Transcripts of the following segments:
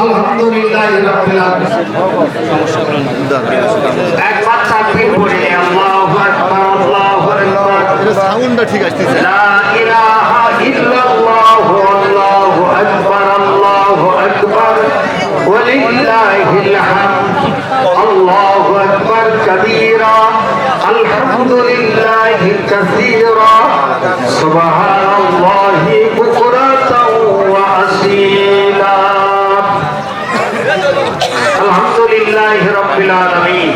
আলহামদুলিল্লাহ রাব্বিল আলামিন। একবার তাকবীর পড়ে আল্লাহু আকবার আল্লাহু আকবার। সাউন্ডটা ঠিক আসতেছে। লা ইলাহা ইল্লাল্লাহু আল্লাহু আকবার আল্লাহু আকবার ওয়া লিল্লাহিল হামদ। আল্লাহু আকবার কাবীরা আলহামদুলিল্লাহি কাসীরা সুবহানাল্লাহি বুকরাতাও ওয়া আসীলা। আলহামদুলিল্লাহ রাব্বিল আলামিন।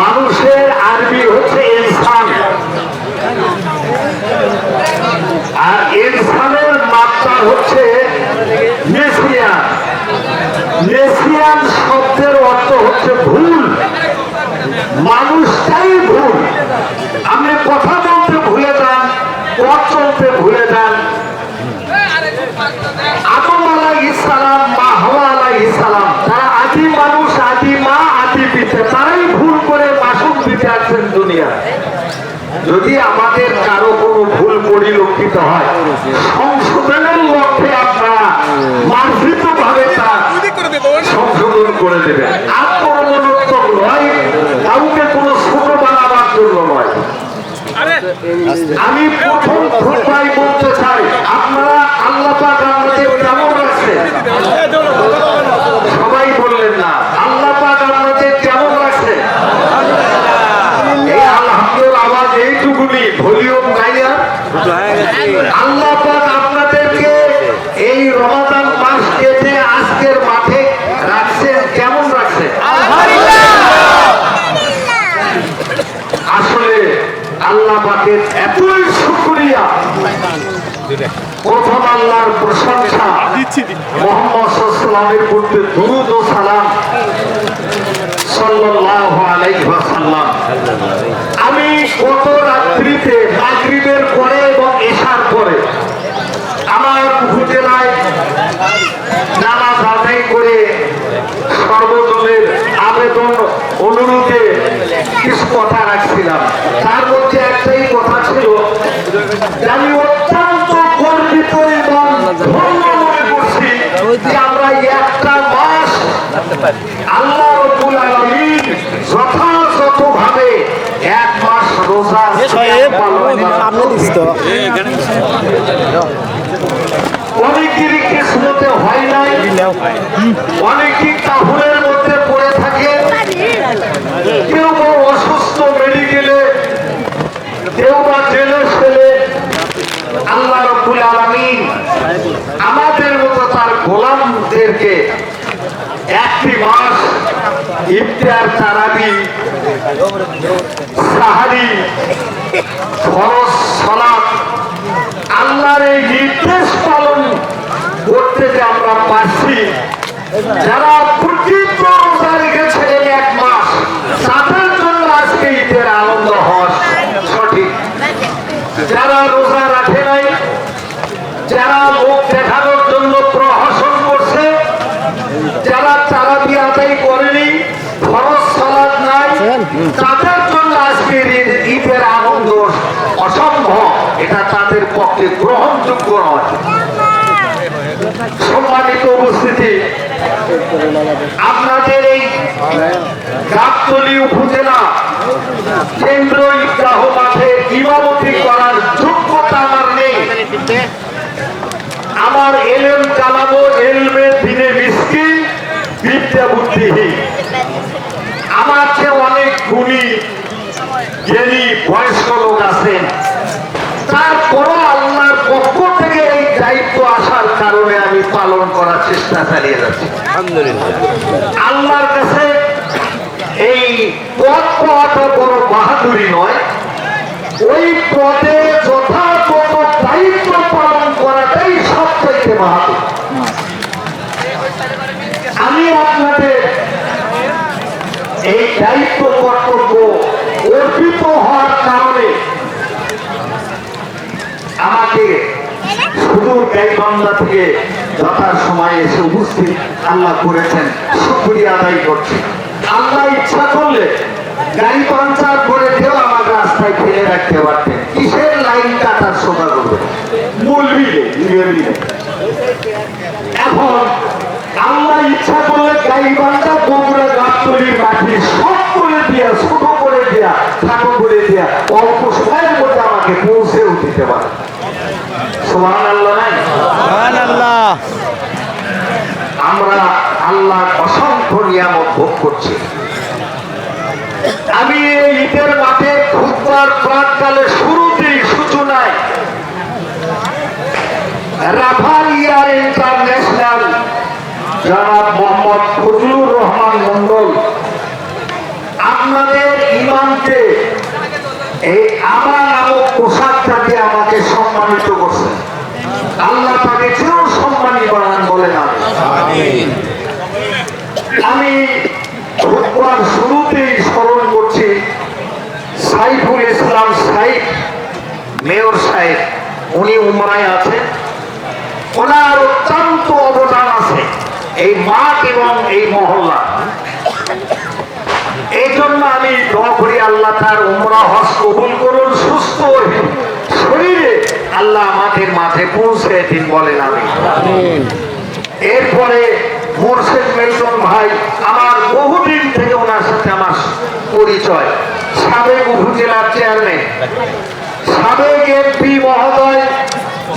মানুষের আরবি হচ্ছে ইনসান, আর ইনসানের মাত্রা হচ্ছে মেসিয়ান। মেসিয়ান শব্দের অর্থ হচ্ছে ভুল, মানুষটাই ভুল। আপনি কথা বলতে ভুলে যান, পথ চলতে ভুলে যান। আদম আলাইহিস সালাম, মা হাওয়া আলাইহিস সালাম, তারা আদি মানুষ, আদি মা, আদি পিতা, তারাই ভুল করে মাসুম দিতে আসছেন দুনিয়া। যদি আমাদের কারো কোনো ভুল পরিলক্ষিত হয়, সংশোধনের লক্ষ্যে আপনারা মার্জিত ভাবে তা সংশোধন করে দেবেন। আত্মমনোত্তম নয়, কাউকে কোনো ছোট বানাবার জন্য নয়। আমি প্রথম খুতবায় বলতে চাই, আপনারা আল্লাহ পাক আমাদের কেমন রাখছে? সবাই বললেন না, আল্লাহ পাক আমাদের কেমন রাখছে? এই আলহামদুলিল্লাহ আওয়াজ এইটুকুনি, ভলিউম নাই আর। আল্লাহ পাক আপনাদেরকে এই রমাদান মাস কেটে আজকের মাঠে রাখছেন, কেমন রাখছে? আসলে আল্লাহ পাকের এতই শুকরিয়া। প্রথম আল্লাহর প্রশংসা, মুহাম্মদ সাল্লাল্লাহু আলাইহি প্রতি দরুদ ও সালাম সাল্লাল্লাহু আলাইহি ওয়াসাল্লাম। আমি গত রাত্রিতে মাগরিবের পরে এবং এশার পরে আমার উপজেলায় নামাজ আদায় করে সর্বজনের আবেদন অনুরোধে কিছু কথা রাখছিলাম। তার মধ্যে একটাই কথা ছিল, আমি অত্যন্ত গর্বিত এবং ধন্য মনে করছি যে আমরা একটা মাস আল্লাহ রাব্বুল আলামিন যথাযথভাবে এক মাস রোজা অনেকেরই কিসমতে হয় নাই, অনেকেই কাহুরের মধ্যে পড়ে থাকে, কেউ বা অসুস্থ মেডিকেলে, কেউ বা জেলে ফেলে। আল্লাহ রাব্বুল আলামিন আমাদের মতো তার গোলামদেরকে একটি মাস ইফতার, তারাবি, সাহারি, ফরজ সালাত, আল্লাহর এই নির্দেশ পালন করতে যে আমরা পারছি। যারা প্রকৃত রোজা রেখেছিলেন এক মাস, তাদের জন্য আজকে ঈদের আনন্দ হওয়া সঠিক। যারা রোজা রাখে নাই, যারা লোক দেখানোর জন্য প্রহসন করছে, যারা তারাবি আদায় করেনি, ফরজ সালাত নাই, তাদের জন্য আজকে ঈদের আনন্দ অসম্ভব। এটা তাদের পক্ষে গ্রহণযোগ্য নয়। সম্মানিত উপস্থিতি, আপনাদের এই গাবতলী উপজেলা কেন্দ্র ঈদগাহ মাঠে ইমামতি করার যোগ্যতা আমার নেই। আমার এলেম চালাবো, এলমে দিনে মিসকিন, বিদ্যা বুদ্ধিহীন। আমার চেয়ে অনেক গুণী জ্ঞানী বয়স্ক লোক আছেন, তারপরও আল্লাহর পক্ষ থেকে এই দায়িত্ব আসার কারণে আমি পালন করার চেষ্টা চালিয়ে যাচ্ছি। আল্লাহর কাছে এই পথ পাওয়াটা বড় বাহাদুরি নয়, ওই পদে যথাযথ দায়িত্ব পালন করাটাই সবচেয়ে মহৎ। আমি আপনাদের এই দায়িত্ব কর্তব্য অর্পিত হওয়ার কারণে আমাকে সুদূর গাইবান্ধা থেকে যথার সময় এসে উপস্থিত আল্লাহ করেছেন, শুকরিয়া আদায় করছি। আল্লাহ ইচ্ছা করলে গাড়ি পাঞ্চার করে দিয়েও আমার রাস্তায় ফেলে রাখতে পারতেন, কিসের লাইন কাটার সোজা করবে এখন আল্লাহ ইচ্ছা করলে গাইবান্ধা বগুড়া গাবতলীর মাটি সব করে দিয়া, ছোট করে দিয়া, খাটো করে দিয়া অল্প সময়ের মধ্যে আমাকে পৌঁছেও দিতে পারে। সুবহানাল্লাহ নাই? সুবহানাল্লাহ। আমরা আল্লাহর অসংখ্য নিয়ামত ভোগ করছি। আমি এই ঈদের মাঠে খুতবার প্রাককালে শুরুতেই সূচনায় রাফাল ইয়ার ইন্টারন্যাশনাল জনাব মোহাম্মদ ফজলুর রহমান মন্ডল আপনাদের ইমামকে এই আমা নামক পোশাকটা দিয়ে আমাকে সম্মানিত করছেন। আল্লাহ তাকে চির সম্মানী বানান বলেন আমিন। আমি খুতবার শুরুতেই স্মরণ করছি সাইফুল ইসলাম সাইফ মেয়র সাহেব, উনি উমরায় আছেন। ওনার অত্যন্ত অবদান আছে এই মাঠ এবং এই মহল্লা। এই জন্য আমি দোয়া করি আল্লাহ তার উমরা হজ কবুল করুন, সুস্থ শরীরে আল্লাহ আমাদের মাঝে পৌঁছে দিন বলেন আমিন। এরপরে মোরশেদ মেলটন ভাই, আমার বহুদিন থেকে ওনার সাথে আমার পরিচয়, সাবেক উপজেলার চেয়ারম্যান, সাবেক এমপি মহোদয়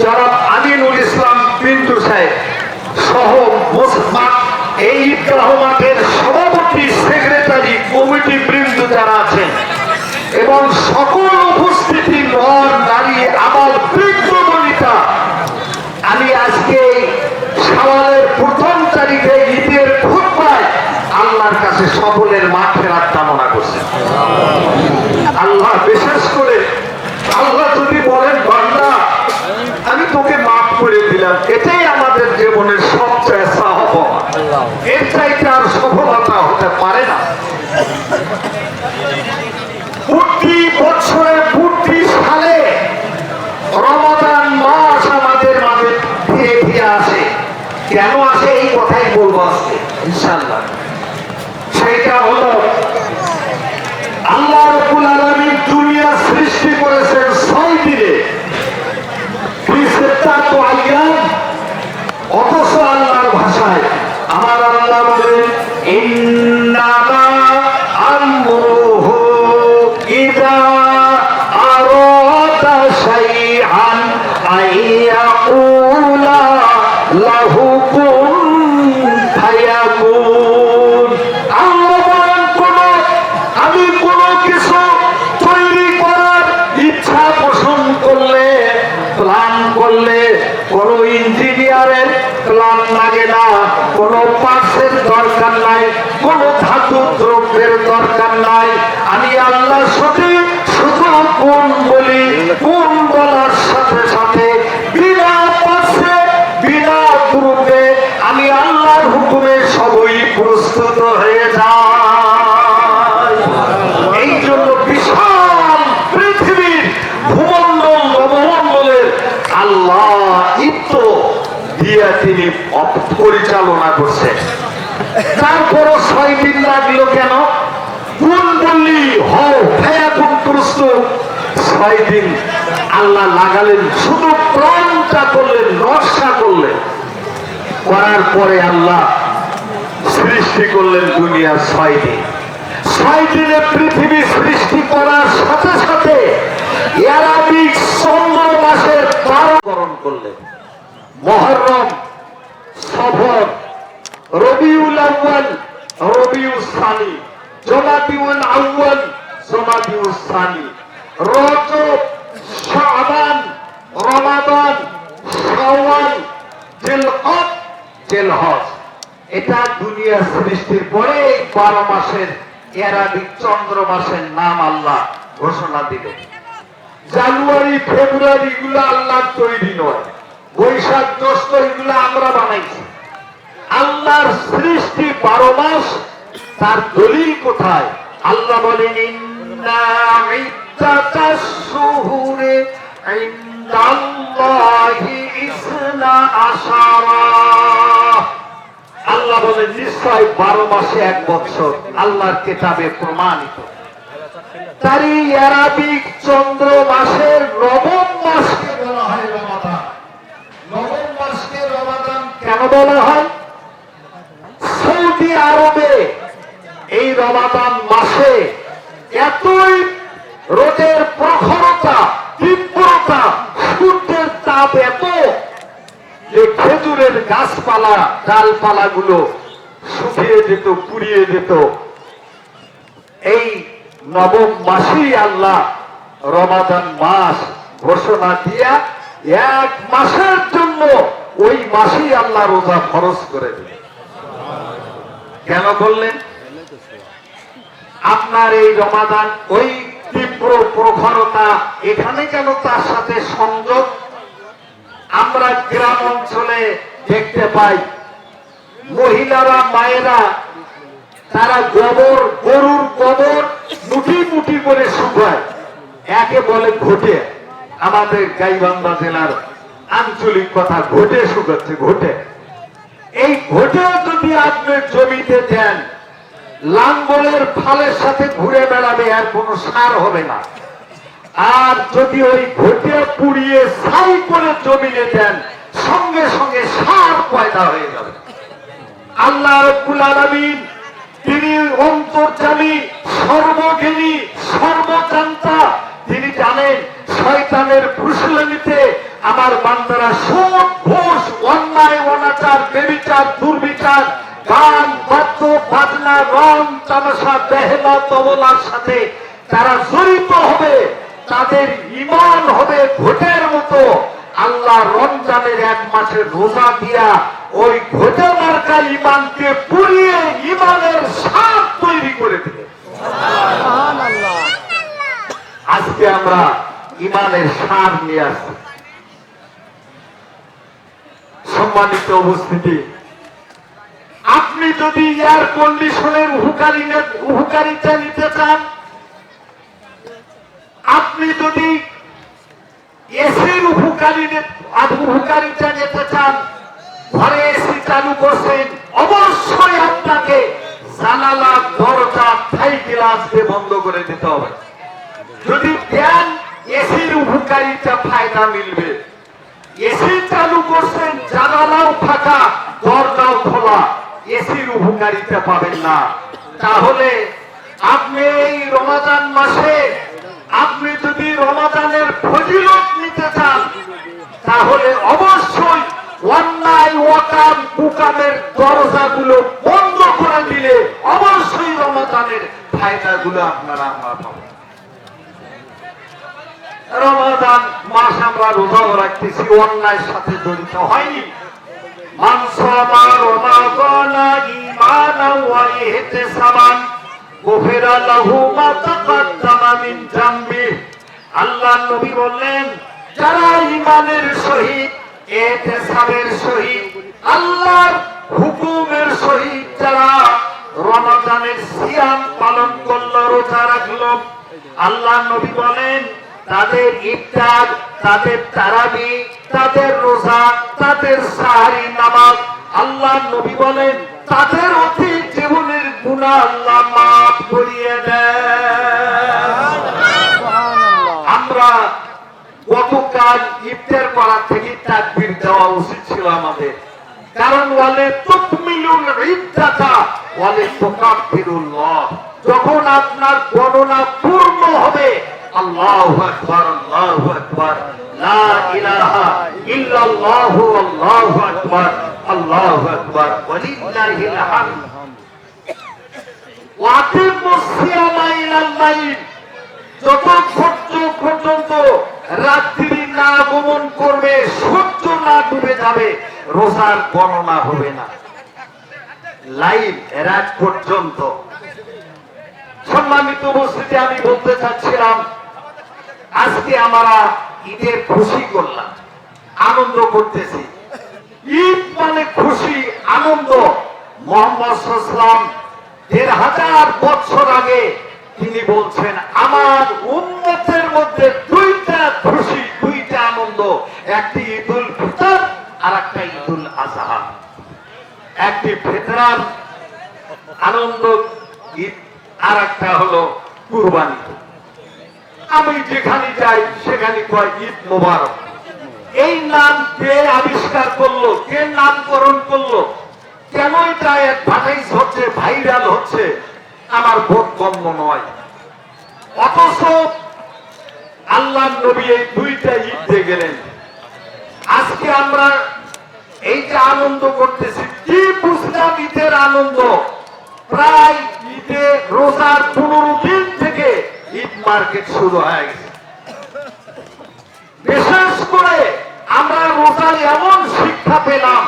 জনাব আমিনুল ইসলাম পিন্টু সাহেব সহ এই ঈদগাহ মাঠের সভাপতি, সেক্রেটারি, কমিটি বৃন্দ যারা আছেন এবং সকল উপস্থিতি নর নারী আমার বৃদ্ধ বনিতা, আমি আজকে শাওয়ালের প্রথম তারিখে ঈদের খুতবায় আল্লাহর কাছে সকলের মাঠ ফেরার কামনা করছি। আল্লাহ বিশেষ করে আল্লাহ যদি বলেন বান্দা আমি তোকে মাফ করে দিলাম, এটাই আমাদের জীবনের সবচেয়ে সাহবা, এর চাইতে আর সফলতা হতে পারে না। প্রতি বছরে প্রতি সালে রমাদান মাস আমাদের মাঝে ফিরে ফিরে আসে। কেন আসে এই কথাই বলবো আজকে ইনশাআল্লাহ। সেটা হলো আল্লাহ রাব্বুল আলামিন দুনিয়া সৃষ্টি করেছেন 6 দিনে, অথচ আল্লাহর ভাষায় আমার আল্লাহ বলেন ইন্নামা আমরুহু ইযা আরাদা শাইআন আইয়াকুলা লাহু কুন ফায়াকুন। আল্লাহ বলেন আমি কোনো কিছু তৈরি করার ইচ্ছা পোষণ করলে, প্ল্যান করলে কোন ইঞ্জিনিয়ারের প্ল্যান লাগে না, কোন পার্টসের দরকার নাই, কোন ধাতু দ্রব্যের দরকার নাই। আমি আল্লাহর সাথে শুধু কোন বলি, কোন বলার সাথে সাথে বিনা পার্টসে বিনা দ্রব্যে আমি আল্লাহর হুকুমে সবই প্রস্তুত হয়ে যায়। এই জন্য বিশাল পৃথিবীর ভূমণ্ডল নবমণ্ডলের আল্লাহ ইত্য দিয়া তিনি পরিচালনা করছে। তারপরও 6 দিন লাগলো কেন? কোন বললি হও ভাইয়া কোন প্রস্তুত, 6 দিন আল্লাহ লাগালেন, শুধু প্রাণটা করলেন, নকশা করলেন, করার পরে আল্লাহ সৃষ্টি করলেন দুনিয়া 6 দিন। 6 দিনে পৃথিবী সৃষ্টি করার সাথে সাথে আরবিক চন্দ্র মাসের 12 করণ করলেন। মুহররম, সফর, রবিউল আউয়াল, রবিউল সানি, জমাদিউল আউয়াল, জমাদিউল সানি, রজব, শাবান, রমাদান, শাওয়াল, জিলকদ, জিলহজ। এটা দুনিয়া সৃষ্টির পরে 12 মাসের আরবিক চন্দ্র মাসের নাম আল্লাহ ঘোষণা দিলেন। জানুয়ারি ফেব্রুয়ারি গুলো আল্লাহর তৈরি নয়, বৈশাখ জ্যৈষ্ঠ এগুলো আমরা বানাইছি। আল্লাহর সৃষ্টি 12 মাস, তার দলিল কোথায়? আল্লাহ বলেন ইন্না ইদ্দাতাশ শুহুরি ইনদাল্লাহি ইসনা আশারা। আল্লাহ বলেন নিশ্চয় 12 মাসে 1 বছর আল্লাহর কিতাবে প্রমাণিত। তারই আরবিক চন্দ্র মাসের নবম মাসকে বলা হয় রমাদান। নবম মাসকে রমাদান কেন বলা হয়? সৌদি আরবে এই রমাদান মাসে এতই রোদের প্রখরতা, তীব্রতা, সূর্যের তাপ এত যে খেজুরের গাছপালা ডালপালা গুলো শুকিয়ে যেত, পুড়িয়ে যেত। এই নবম মাসেই আল্লাহ রমাদান মাস ঘোষণা দিয়া 1 মাসের জন্য ওই মাসেই আল্লাহ রোজা ফরজ করে দিলেন। কেন বললেন? আপনার এই রমাদান ওই তীব্র প্রখরতা এখানে কেন তার সাথে সংযোগ? আমরা গ্রাম অঞ্চলে দেখতে পাই মহিলারা, মায়েরা তারা গোবর, গরুর গোবর মুঠি মুঠি করে শুকায়, একে বলে ঘটে। আমাদের গাইবান্ধা জেলার আঞ্চলিক কথা, ঘটে শুকাচ্ছে, ঘটে। এই ঘটে যদি আপনি জমিতে দেন, লাঙ্গলের ফালের সাথে ঘুরে বেড়াবে, আর কোনো সার হবে না। আর যদি ওই ঘটে পুড়িয়ে ছাই করে জমিনে দেন, সঙ্গে সঙ্গে সার পয়দা হয়ে যাবে। আল্লাহ রাব্বুল আলামিন তিনি অন্তর্যামী, সর্বজ্ঞানী, সর্বজান্তা। তিনি জানেন শয়তানের ফুসলানিতে আমার বান্দারা সুদ, ঘুষ, অন্যায়, অনাচার, ব্যভিচার, দুর্বিচার, গান, বাদ্য, বাজনা, রং, তামাশা, বেহেলা, তবলার সাথে তারা জড়িত হবে। তাদের ঈমান হবে ঘটের মতো। আল্লাহ রমজানের 1 মাসের রোজা দিয়া ওই ঘটে মার্কা ঈমানকে পুড়িয়ে ঈমানের সার তৈরি করে দিবে। আজকে আমরা ঈমানের সার নিয়ে আসছি। সম্মানিত উপস্থিতি, আপনি যদি এয়ার কন্ডিশনের উপকারিতা নিতে চান, আপনি যদি এসির উপকারিতা নিতে চান, ঘরে এসি চালু করছেন, অবশ্যই আপনাকে জানালা, দরজা, থাই গ্লাস দিয়ে বন্ধ করে দিতে হবে। যদি দেন এসির উপকারিতা ফায়দা মিলবে। এসি চালু করছেন, জানালাও ফাঁকা, দরজাও খোলা, এসির উপকারিতা পাবেন না। তাহলে আপনি এই রমাদান মাসে আপনি যদি রমাদানের ফজিলত নিতে চান, তাহলে অবশ্যই অন্যায়, ওয়াকাম, কুকামের দরজাগুলো বন্ধ করে দিলে অবশ্যই রমাদানের ফায়দাগুলো আপনারা আমরা পাবেন। রমাদান মাস আমরা রোজাও রাখতেছি, অন্যায়ের সাথে জড়িত হয়নি। মান সামা রমাদানা ঈমানান ওয়া ইহতিসাবান গুফিরা লাহু মা তাকাদ্দামা মিন যামবি। আল্লাহর নবী বললেন, যারা ঈমানের সহিত, ইহতিসাবের সহিত, আল্লাহর হুকুমের সহিত যারা রমাদানের সিয়াম পালন করলো, রোজা রাখলো, আল্লাহর নবী বলেন তাদের ইফতার, তাদের তারাবি, তাদের রোজা, তাদের সাহারি নামাজ, আল্লাহর নবী বলেন তাদের অতীত জীবনের গুনাহ আল্লাহ মাফ করিয়ে দেন। আমরা গতকাল ইফতার করার থেকে তাকবীর দেওয়া উচিত ছিল আমাদের, কারণ ওয়ালে তুকমিলুল ইদ্দাতা ওয়ালে তুকাব্বিরুল্লাহ। যখন আপনার গণনা পূর্ণ হবে, আল্লাহু আকবার, আল্লাহু আকবার, লা ইলাহা ইল্লাল্লাহু, আল্লাহু আকবার, আল্লাহু আকবার, ওয়ালিল্লাহিল হামদ। ওয়াকিমুস সিয়ামা ইলাল লাইল, যতক্ষণ পর্যন্ত রাত্রি না আগমন করবে, সূর্য না ডুবে যাবে, রোজার গণনা হবে না। লাইল রাত পর্যন্ত। সম্মানিত উপস্থিতি, আমি বলতে চাচ্ছিলাম আজকে আমরা ঈদের খুশি করলাম, আনন্দ করতেছি। ঈদ মানে খুশি, আনন্দ। মোহাম্মদ সাল্লাল্লাহু আলাইহি ওয়াসাল্লাম ১৫০০ বছর আগে তিনি বলছেন, আমার উম্মতের মধ্যে দুইটা খুশি, দুইটা আনন্দ, একটি ঈদুল ফিতর আর একটা ঈদুল আযহা। একটি ফিতরার আনন্দ ঈদ, আর একটা হলো কুরবানি। আমি যেখানে যাই সেখানে কয় ঈদ মোবারক। এই নাম কে আবিষ্কার করলো, কে নামকরণ করলো, কেন এটা অ্যাডভার্টাইজ হচ্ছে, ভাইরাল হচ্ছে, আমার বোধগম্য নয়। অথচ আল্লাহর নবী এই দুইটা ঈদ দিয়ে গেলেন। আজকে আমরা এই যে আনন্দ করতেছি, কি বুঝলাম ঈদের আনন্দ? প্রায় ঈদে রোজার 15 দিন থেকে ঈদ মার্কেট শুরু হয়ে গেছে। বিশেষ করে আমরা রোজায় এমন শিক্ষা পেলাম,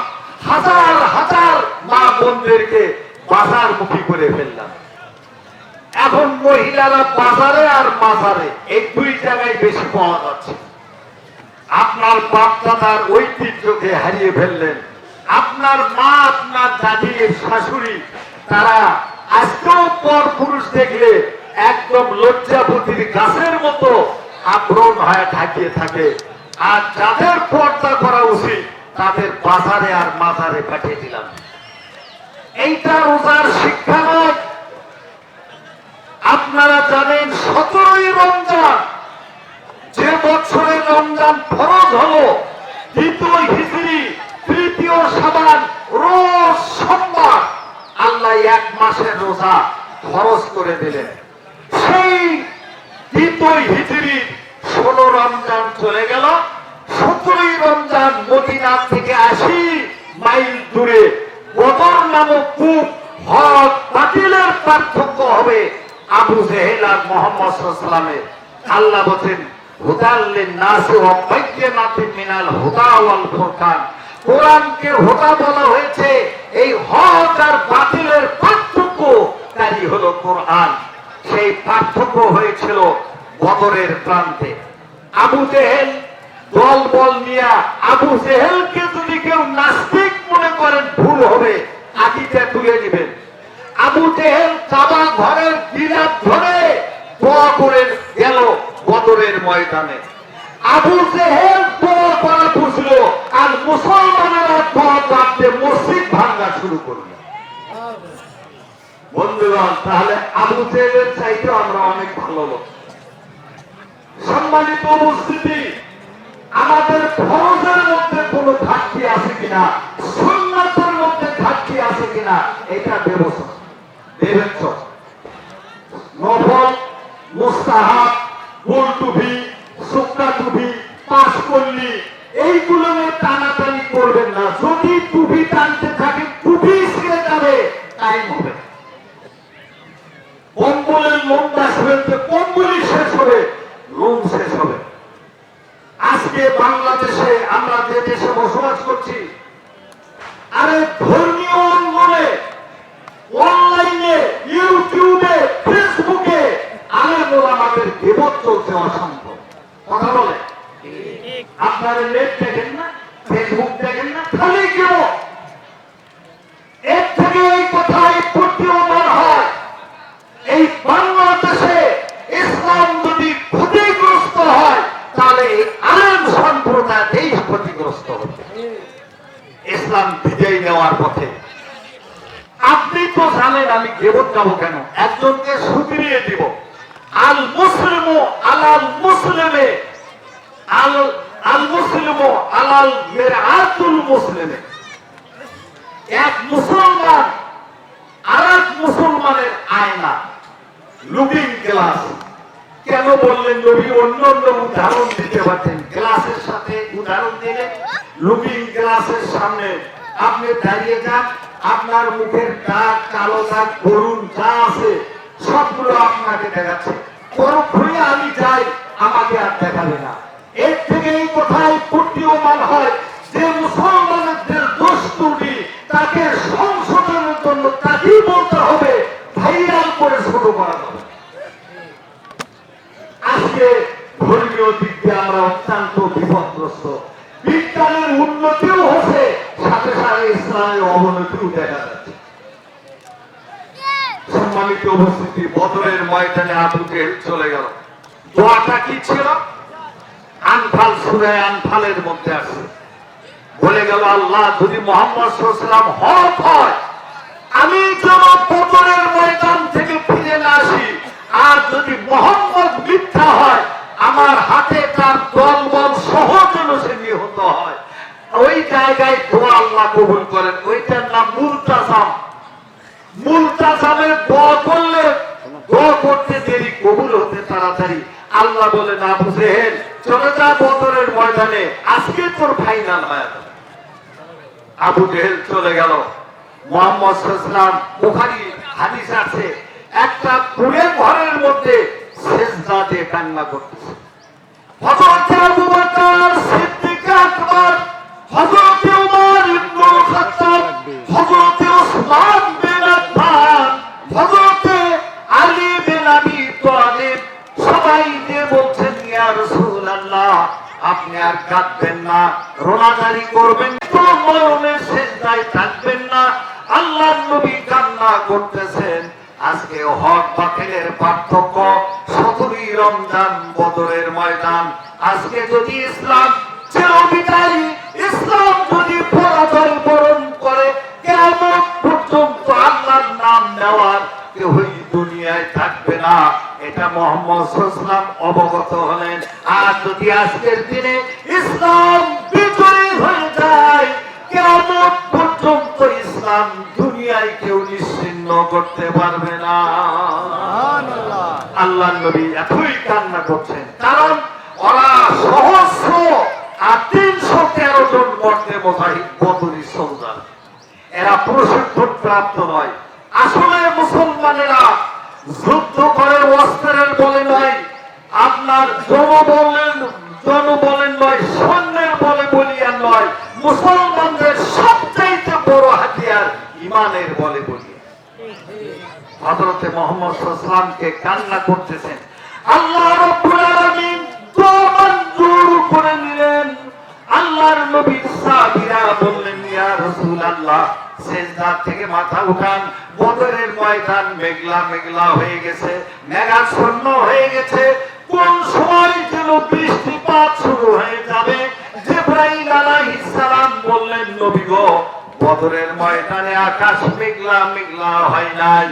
হাজার হাজার মা বোনদেরকে বাজারমুখী করে ফেললাম। এখন মহিলারা বাজারে আর মাজারে এই দুই জায়গায় বেশি পাওয়া যাচ্ছে। আপনার বাপ দাদার ঐতিহ্যকে হারিয়ে ফেললেন। আপনার মা, আপনার দাদি, শাশুড়ি, তারা আজকেও পর পুরুষ দেখলে একদম লজ্জাবতীর গাছের মতো আগ্রহ হয়ে থাকিয়ে থাকে। আর যাদের পর্দা করা উচিত তাদের বাজারে আর মাজারে পাঠিয়ে দিলাম। এইটা রোজার শিক্ষা নয়। আপনারা জানেন 17ই রমজান, যে বছরে রমজান ফরজ হলো, 2য় হিজরি 3য় শাবান, রোজ সোমবার আল্লাহ 1 মাসের রোজা ফরজ করে দিলেন। সেই 2য় হিজরি 16 রমজান চলে গেল। 17ই রমজান মদিনা থেকে 80 মাইল দূরে বদর নামক কূপ, হক বাতিলের পার্থক্য হবে আবু জেহেল আর মুহাম্মদ সাল্লাল্লাহু আলাইহি ওয়াসাল্লামের। আল্লাহ বলেন, হুদাল লিন-নাসি ওয়া বায়্যিনাতিন মিনাল হুদা ওয়াল ফুরকান। কোরআনকে হুদা বলা হয়েছে, এই হক আর বাতিলের পার্থক্যকারী হলো কোরআন। সেই পার্থক্য হয়েছিল বদরের প্রান্তে। আবু জেহেল দল বল নিয়ে, আবু জেহেলকে যদি কেউ নাস্তিক মনে করেন ভুল হবে, আকিদা তুলে দিবেন। আবু জেহেল কাবা ঘরের গিলাফ ধরে দোয়া করে গেল বদরের ময়দানে। আবু জেহেল দোয়া করা বুঝলো, আর মুসলমানেরা দোয়া করতে মসজিদ ভাঙা শুরু করলো। বন্ধুগণ, তাহলে আবু জেহেলের চাইতে আমরা অনেক ভালো লোক। সম্মানিত উপস্থিতি, আমাদের ফরজের মধ্যে কোনো ঘাটতি আছে কিনা, সুন্নাতের মধ্যে ঘাটতি আছে কিনা, এটা বিবেচনা নফল, মুস্তাহাব, গোল টুপি, শুক্কা টুপি, পাশ করলি, এইগুলো নিয়ে টানাটানি করবেন না। যদি টুপি টানতে থাকে, টুপি ছিঁড়ে যাবে, টাইম হবে। কম্বলের লোমটা ছিঁড়তে কম্বলই শেষ হবে, লোম শেষ হবে। আজকে বাংলাদেশে আমরা যে দেশে বসবাস করছি, আরে ধর্মীয় অঙ্গনে, অনলাইনে, ইউটিউবে, ফেসবুকে আলেম ওলামাদের গীবত চলছে অসম্ভব। কথা বলে, আপনারা নেট দেখেন না, ফেসবুক দেখেন না, খালি গীবত। এর থেকে এই কথাই প্রতীয়মান হয়, এই বাংলাদেশে ইসলাম যদি ক্ষতিগ্রস্ত হয়, তাহলে আলেম সম্প্রদায় দেশ ক্ষতিগ্রস্ত হবে। ইসলাম বিজয় নেওয়ার পথে। আপনি তো জানেন আমি গীবত যাবো কেন, একজনকে শুধরিয়ে দিব। আল মুসলিমু আলাল মুসলিমে, আল মুসলিমু আলাল মিরআতুল মুসলিমে। এক মুসলমান আরেক মুসলমানের আয়না, লুকিং গ্লাস। কেন বললেন নবী? অন্য অন্য উদাহরণ দিতে পারতেন, গ্লাসের সাথে উদাহরণ দিলে। লুকিং গ্লাসের সামনে আপনি দাঁড়িয়ে যান, আপনার মুখের দাগ, কালো দাগ, করুন যা আছে সবগুলো আপনাকে দেখাচ্ছে। পরক্ষণে আমি যাই, আমাকে আর দেখাবে না। এর থেকে এই কথাই প্রতীয়মান হয় যে মুসলমানদের দোষ ত্রুটি তাকে সংশোধনের জন্য তাকেই বলতে হবে, ভাইরাল করে ছোট করা যাবে। আজকে ধর্মীয় আমরা অত্যন্ত বিপদগ্রস্ত। বিজ্ঞানের উন্নতিও হচ্ছে, সাথে সাথে ইসলামের অবনতিও দেখা যাচ্ছে। সম্মানিত উপস্থিতি, বদরের ময়দানে আবু জেহেল চলে গেল। দোয়াটা কি ছিল? আনফাল সূরা আনফালের মধ্যে আছে, বলে গেল আল্লাহ যদি মুহাম্মদ সাল্লাল্লাহু আলাইহি ওয়াসাল্লাম হক হয়, আমি যেন বদরের ময়দান থেকে ফিরে না আসি, আর যদি মুহাম্মদ মিথ্যা হয় আমার হাতে তার দলবল সহ যেন সে নিহত হয়। ওই জায়গায় দোয়া আল্লাহ কবুল করেন, ওইটার নাম মুলতাজাম। মুলতাজামের দোয়া করলে দোয়া করতে দেরি, কবুল হতে তাড়াতাড়ি। আল্লাহ বলেন আবু জেহেল চলে যা বদরের ময়দানে, আজকে তোর ফাইনাল ম্যাচ। আবু জেহেল চলে গেল। মুহাম্মদ সাল্লাল্লাহু আলাইহি ওয়াসাল্লাম, বুখারী হাদিস আছে, একটা কুঁড়ে ঘরের মধ্যে সিজদা দিয়ে কান্না করতেছে। হযরত আবু বকর সিদ্দিক আকবর, হযরত ওমর ইবনে খাত্তাব, হযরত ওসমান বিন আফফান, হযরত আলী বিন আবি তালিব সবাই যে বলছেন ইয়া রাসূলুল্লাহ আপনি আর কাঁদবেন না, রোনাজারি করবেন তো, মরণের সিজদায় থাকবেন না। আল্লাহর নবী কান্না করতেছেন। আজকে হক বাতিলের পার্থক্য, 17ই রমজান বদরের ময়দান। আজকে যদি ইসলাম চিরবিদায়ী, ইসলাম যদি পরাজয় বরণ করে, কিয়ামত পর্যন্ত আল্লাহর নাম নেওয়ার কেউই দুনিয়ায় থাকবে না, এটা মুহাম্মদ সাল্লাল্লাহু আলাইহি ওয়াসাল্লাম অবগত হলেন। আর যদি আজকের দিনে ইসলাম বিজয়ী হয়ে যায়, কিয়ামত পর্যন্ত ইসলাম দুনিয়ায় কেউ নিশ্চিহ্ন করতে পারবে না। সুবহানাল্লাহ। আল্লাহর নবী এতই কান্না করছেন, কারণ ওরা সহস্র আর 313 জন মর্দে মুজাহিদ বদরী সওদার, এরা প্রশিক্ষণ প্রাপ্ত নয়। আসলে মুসলমানেরা যুদ্ধ করে অস্ত্রের বলে নয়, আপনার জনবলের নয়, সৈন্যের বলে বলিয়ার নয়, মুসলমানদের সবচাইতে বড় হাতিয়ার ইমানের বলে বলিয়া। হযরত মুহাম্মদ সাল্লাল্লাহু আলাইহি ওয়াসাল্লামকে কান্না করতেছেন, আল্লাহ রাব্বুল আলামিন দোয়া মঞ্জুর করে নিলেন। আল্লাহর নবী সাহাবীরা বললেন ইয়া রাসূলুল্লাহ সিজদা থেকে মাথা উঠান, বদরের ময়দান মেঘলা মেঘলা হয়ে গেছে, মেঘাচ্ছন্ন হয়ে গেছে, কোন সময় যেন বৃষ্টিপাত শুরু হয়ে যাবে। জিবরাইল আলাইহিস সালাম বললেন নবী গো, বদরের ময়দানে আকাশ মেঘলা মেঘলা হয় নাই,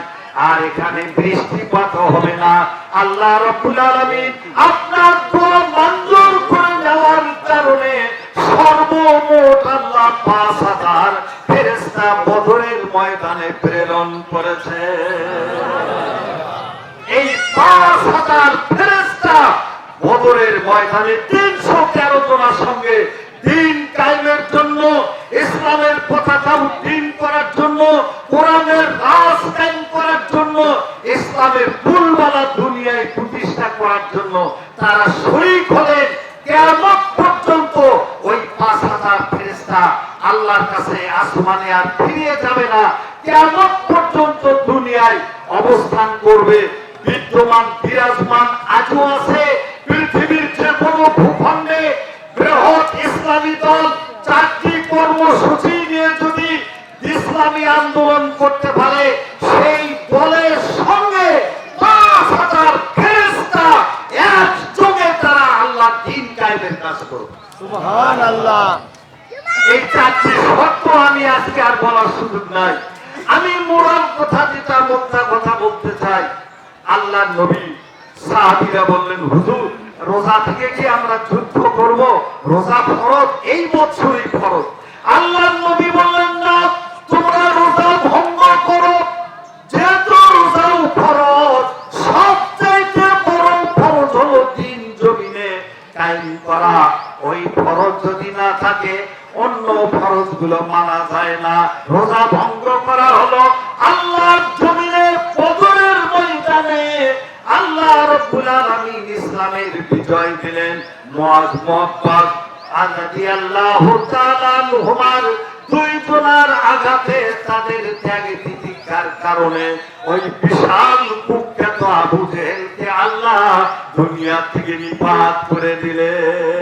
আর এখানে বৃষ্টিপাত হবে না। আল্লাহ রাব্বুল আলামিন আপনার দোয়া মঞ্জুর করে নেওয়ার কারণে সর্বমোট আল্লাহ 5000 ফেরেশতা বদরের ময়দানে প্রেরণ করেছে। এই 5000 ফেরেশতা বদরের ময়দানে 313 জনের সঙ্গে দিন কায়েমের জন্য, ইসলামের পতাকা উড্ডীন করার জন্য, কোরআনের রাজ কায়েম করার জন্য, ইসলামের ফুলবালা দুনিয়ায় প্রতিষ্ঠা করার জন্য তারা শরীক হলেন। কিয়ামত পর্যন্ত ওই 5000 ফেরেশতা আল্লাহর কাছে আসমানে আর ফিরে যাবে না, কিয়ামত পর্যন্ত দুনিয়ায় অবস্থান করবে। বিদ্যমান বিরাজমান আজও আছে। পৃথিবীর যে কোনো ভূখণ্ডে বৃহৎ ইসলামী দল 4টি কর্মসূচি নিয়ে যদি ইসলামী আন্দোলন করতে পারে, সেই দলের সঙ্গে 5000 ফেরেশতা একযোগে তারা আল্লাহর দ্বীন কায়েমের কাজ করবে। সুবহানাল্লাহ। এই 4টি শর্ত আমি আজকে আর বলার সুযোগ নাই। আমি মোরাল কথা, যেটা মোদ্দা কথা বলতে চাই, আল্লাহর নবী সাহাবীরা বললেন হুজুর রোজা থেকে কি আমরা যুদ্ধ করব? রোজা ফরজ, এই বছরই ফরজ। আল্লাহর নবী বললেন না, তোমরা রোজা ভঙ্গ করো, যেহেতু রোজাও ফরজ। সবচাইতে বড় ফরজ হলো দিন জমিনে কায়েম করা। ওই ফরজ যদি না থাকে অন্য ফরজ গুলো মানা যায় না। রোজা ভঙ্গ করা হলো আল্লাহর জমিনে বদরের ময়দানে আল্লাহ রাব্বুল আলামিন ইসলামের বিজয় দিলেন। মুআজ মুআব্বাদ রাদিয়াল্লাহু তাআলা আনহুমার 2 জনের আঘাতে, তাদের ত্যাগে তিতিক্ষার কারণে ওই বিশাল কুখ্যাত আবু জেহেলকে আল্লাহ দুনিয়া থেকে নিপাত করে দিলেন।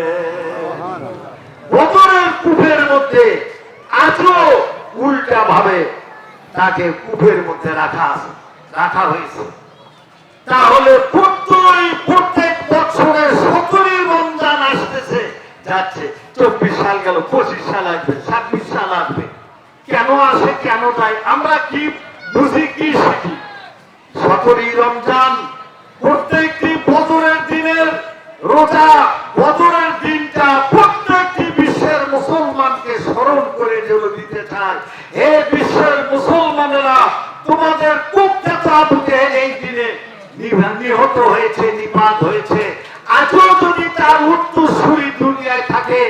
মধ্যে আজও উল্টা ভাবে তাকে কূপের মধ্যে রাখা হয়েছে। তাহলে প্রত্যেক বছরে 17 রমজান আসতেছে যাচ্ছে, 24 সাল গেল, 25 সাল আসবে, 26 সাল আসবে। কেন আসে, কেন যায়? আমরা কি বুঝি, কি শিখি? 17 রমজান প্রত্যেকটি বছরের দিনের রোজা, বছরের দিনটা প্রত্যেকটি বিশ্বের মুসলমানকে স্মরণ করে যেন দিতে চায়, হে বিশ্বের মুসলমানেরা, তোমাদের কুখ্যাত আবু জেহেল এই দিনে নিহত হয়েছে, নিপাত হয়েছে। আজও যদি তার উত্তরসূরি দুনিয়ায় থাকে,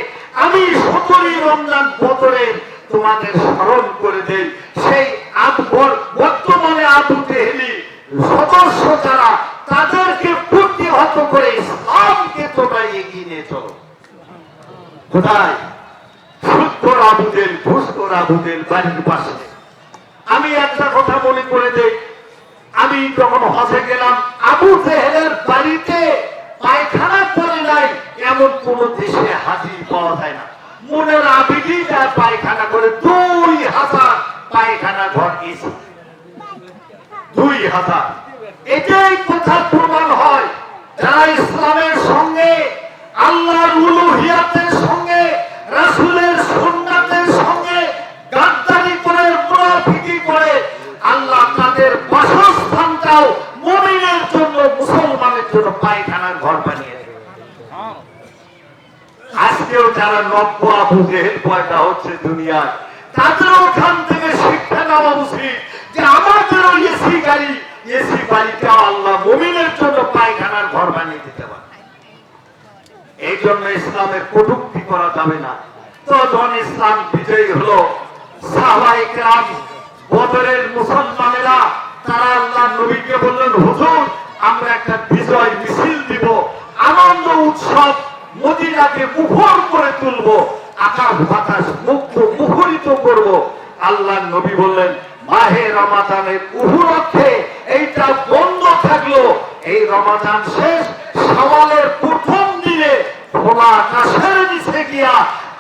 আমি 17 রমজান বছরে তোমাদের স্মরণ করে দেই। সেই বর্তমানে আবু জেহেলি সদস্য যারা, তাদেরকে প্রতিহত করে ইসলামকে তোমরা এগিয়ে নিয়ে চলো। কোথায়? সুদখোর আবু জেহেল, ঘুষখোর আবু জেহেল বাড়ির পাশে। আমি একটা কথা মনে করে দেই, আমি যখন হজে গেলাম, আবু জেহেলের বাড়িতে পায়খানা করে নাই এমন কোন দেশে হাজি পাওয়া যায় না। মনের আবেগই তার পায়খানা করে 2000 পায়খানা ঘর এসে 2000। এটাই কথা প্রমাণ হয়, যারা ইসলামের সঙ্গে, আল্লাহর উলুহিয়াতের সঙ্গে, রাসূলের সুন্নাতের সঙ্গে গাদ্দারি করে, মুনাফিকি করে, আল্লাহ তাদের বাসস্থানটাও মুমিনের জন্য, মুসলমানের জন্য পায়খানার ঘর বানিয়ে দেবে। আজকেও যারা নব্য আবু জেহেল পয়দা হচ্ছে দুনিয়ায়, তাদের ওখান থেকে শিক্ষা নেওয়া উচিত যে আমাদেরও এসি গাড়ি, এসি বাড়িতে আল্লাহ মুমিনের জন্য পায়খানার ঘর বানিয়ে দিতে পারে। এই জন্য ইসলামের কটূক্তি করা যাবে না। তো যখন ইসলাম বিজয়ী হলো, সাহাবায়ে কেরাম, বদরের মুসলমানেরা, তারা আল্লাহ নবীকে বললেন, হুজুর, আমরা একটা বিজয় মিছিল দিব, আনন্দ উৎসব মদিনাকে মুখর করে তুলবো, আকাশ বাতাস মুখরিত করব। আল্লাহ নবী বললেন, মাহে রমাদানের উপলক্ষে এইটা বন্ধ থাকলো, এই রমাদান শেষ, শাওয়ালের প্রথম দিনে খোলা আকাশের নিচে গিয়া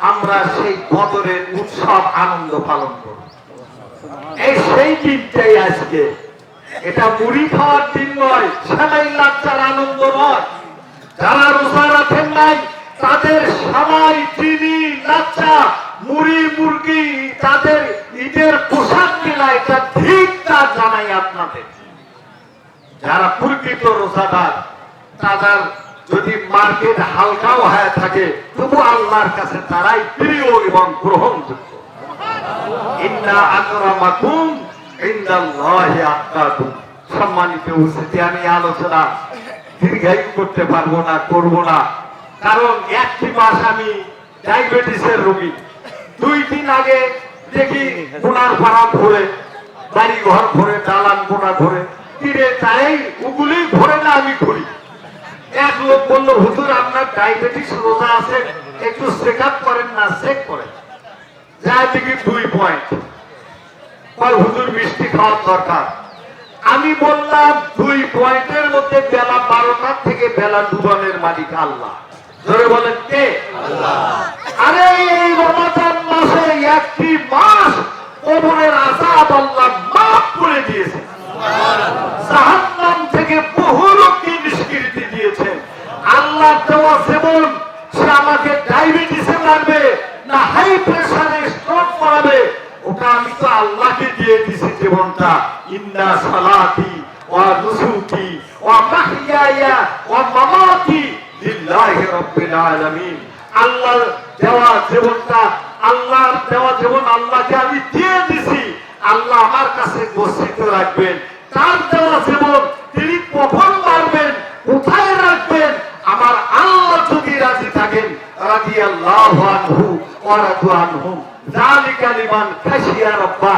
আমরা সেই বদরের উৎসব আনন্দ পালন করব। এই সেই দিনটাই আজকে। এটা মুড়ি খাওয়ার দিন নয়, সেমাই লাচ্চার আনন্দ নয়। যারা রোজা রাখেন নাই, তাদের সেমাই, চিনি, লাচ্চা, মুড়ি, মুরগি, তাদের ঈদের পোশাক কেনা, এটা ধিক্কার জানাই আপনাদের। যারা প্রকৃত রোজাদার, তাদের যদি মার্কেট হালকাও হয়ে থাকে, তবু আল্লাহর কাছে তারাই প্রিয় এবং গ্রহণযোগ্য। ইন্না আকরামাকুম ইনদাল্লাহি আতকাকুম। সম্মানিত উপস্থিতি, আমি আলোচনা দীর্ঘায়িত করতে পারবো না, করব না, কারণ একটি মাস আমি ডায়াবেটিসের রোগী। 2 দিন আগে দেখি কোনার পাড়া ঘুরে, বাড়ি ঘর ঘুরে, দালান কোনা ঘুরে, তীরে তাই ওগুলি ঘুরে না, আমি ঘুরি। এক লোক বললো, হুজুর, আপনার ডায়াবেটিস রোজা আছে, একটু চেক আপ করেন না। চেক করেন, যা দেখি 2 পয়েন্ট। হুজুর, মিষ্টি খাওয়ার দরকার। আমি বললাম, 2 পয়েন্টের মধ্যে বেলা 12টা থেকে বেলা ডুবানের মালিক আল্লাহ। ধরে বলেন কে? আল্লাহ। আরে এই রমাদান মাসে একটি মাস কবরের আযাব আল্লাহ মাফ করে দিয়েছে, জাহান্নাম থেকে বহু লোককে নিষ্কৃতি দিয়েছেন। আল্লাহ দেওয়া জীবন, সে আমাকে ডায়াবেটিসে মারবে না হাই প্রেসারে স্ট্রোক করাবে, ওটা আমি তো আল্লাহকে দিয়ে দিছি জীবনটা। ইন্না সালাতি ওয়া নুসুকি ওয়া মাহইয়ায়া ওয়া মামাতি লিল্লাহি রাব্বিল আলামিন। আল্লাহর দেওয়া জীবনটা, আল্লাহর দেওয়া জীবন আল্লাহকে আমি দিয়ে দিছি। আল্লাহ আমার কাছে গচ্ছিত রাখবেন। তার দেওয়া জীবন তিনি কখন মারবেন, কোথায় রাখবেন, আমার আল্লাহ যদি রাজি থাকেন, রাদিয়াল্লাহু আনহু ওয়া রাদু আনহু, যালিকা লিমান খাশিয়া রাব্বা।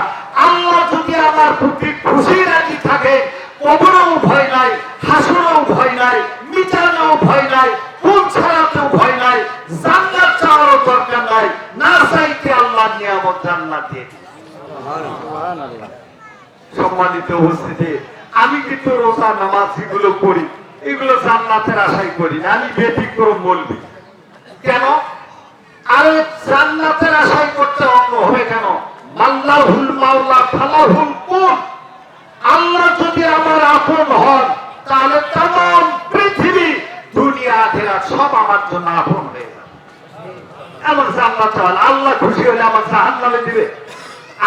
আল্লাহ যদি আমার প্রতি খুশি রাজি থাকে, কবরেও ভয় নাই, হাসরেও ভয় নাই, মিজানেও ভয় নাই, কোন ছাড়াতেও ভয় নাই, জান্নাত চাওয়ারও দরকার নাই, না চাইতে আল্লাহ নিয়ামত জান্নাত দিয়ে দিবেন। সুবহানাল্লাহ। সম্মানিত উপস্থিতি, আমি কিন্তু রোজা নামাজ এগুলো করি, এগুলো জান্নাতের আশাই করি না, আমি ব্যতিক্রম বলবি। কেন? আরে জান্নাতের আশাই জন্য আপন হয়ে যাবে। এমন জান্নাত চাওয়াল, আল্লাহ খুশি হলে আমার জাহান্নামে দিবে,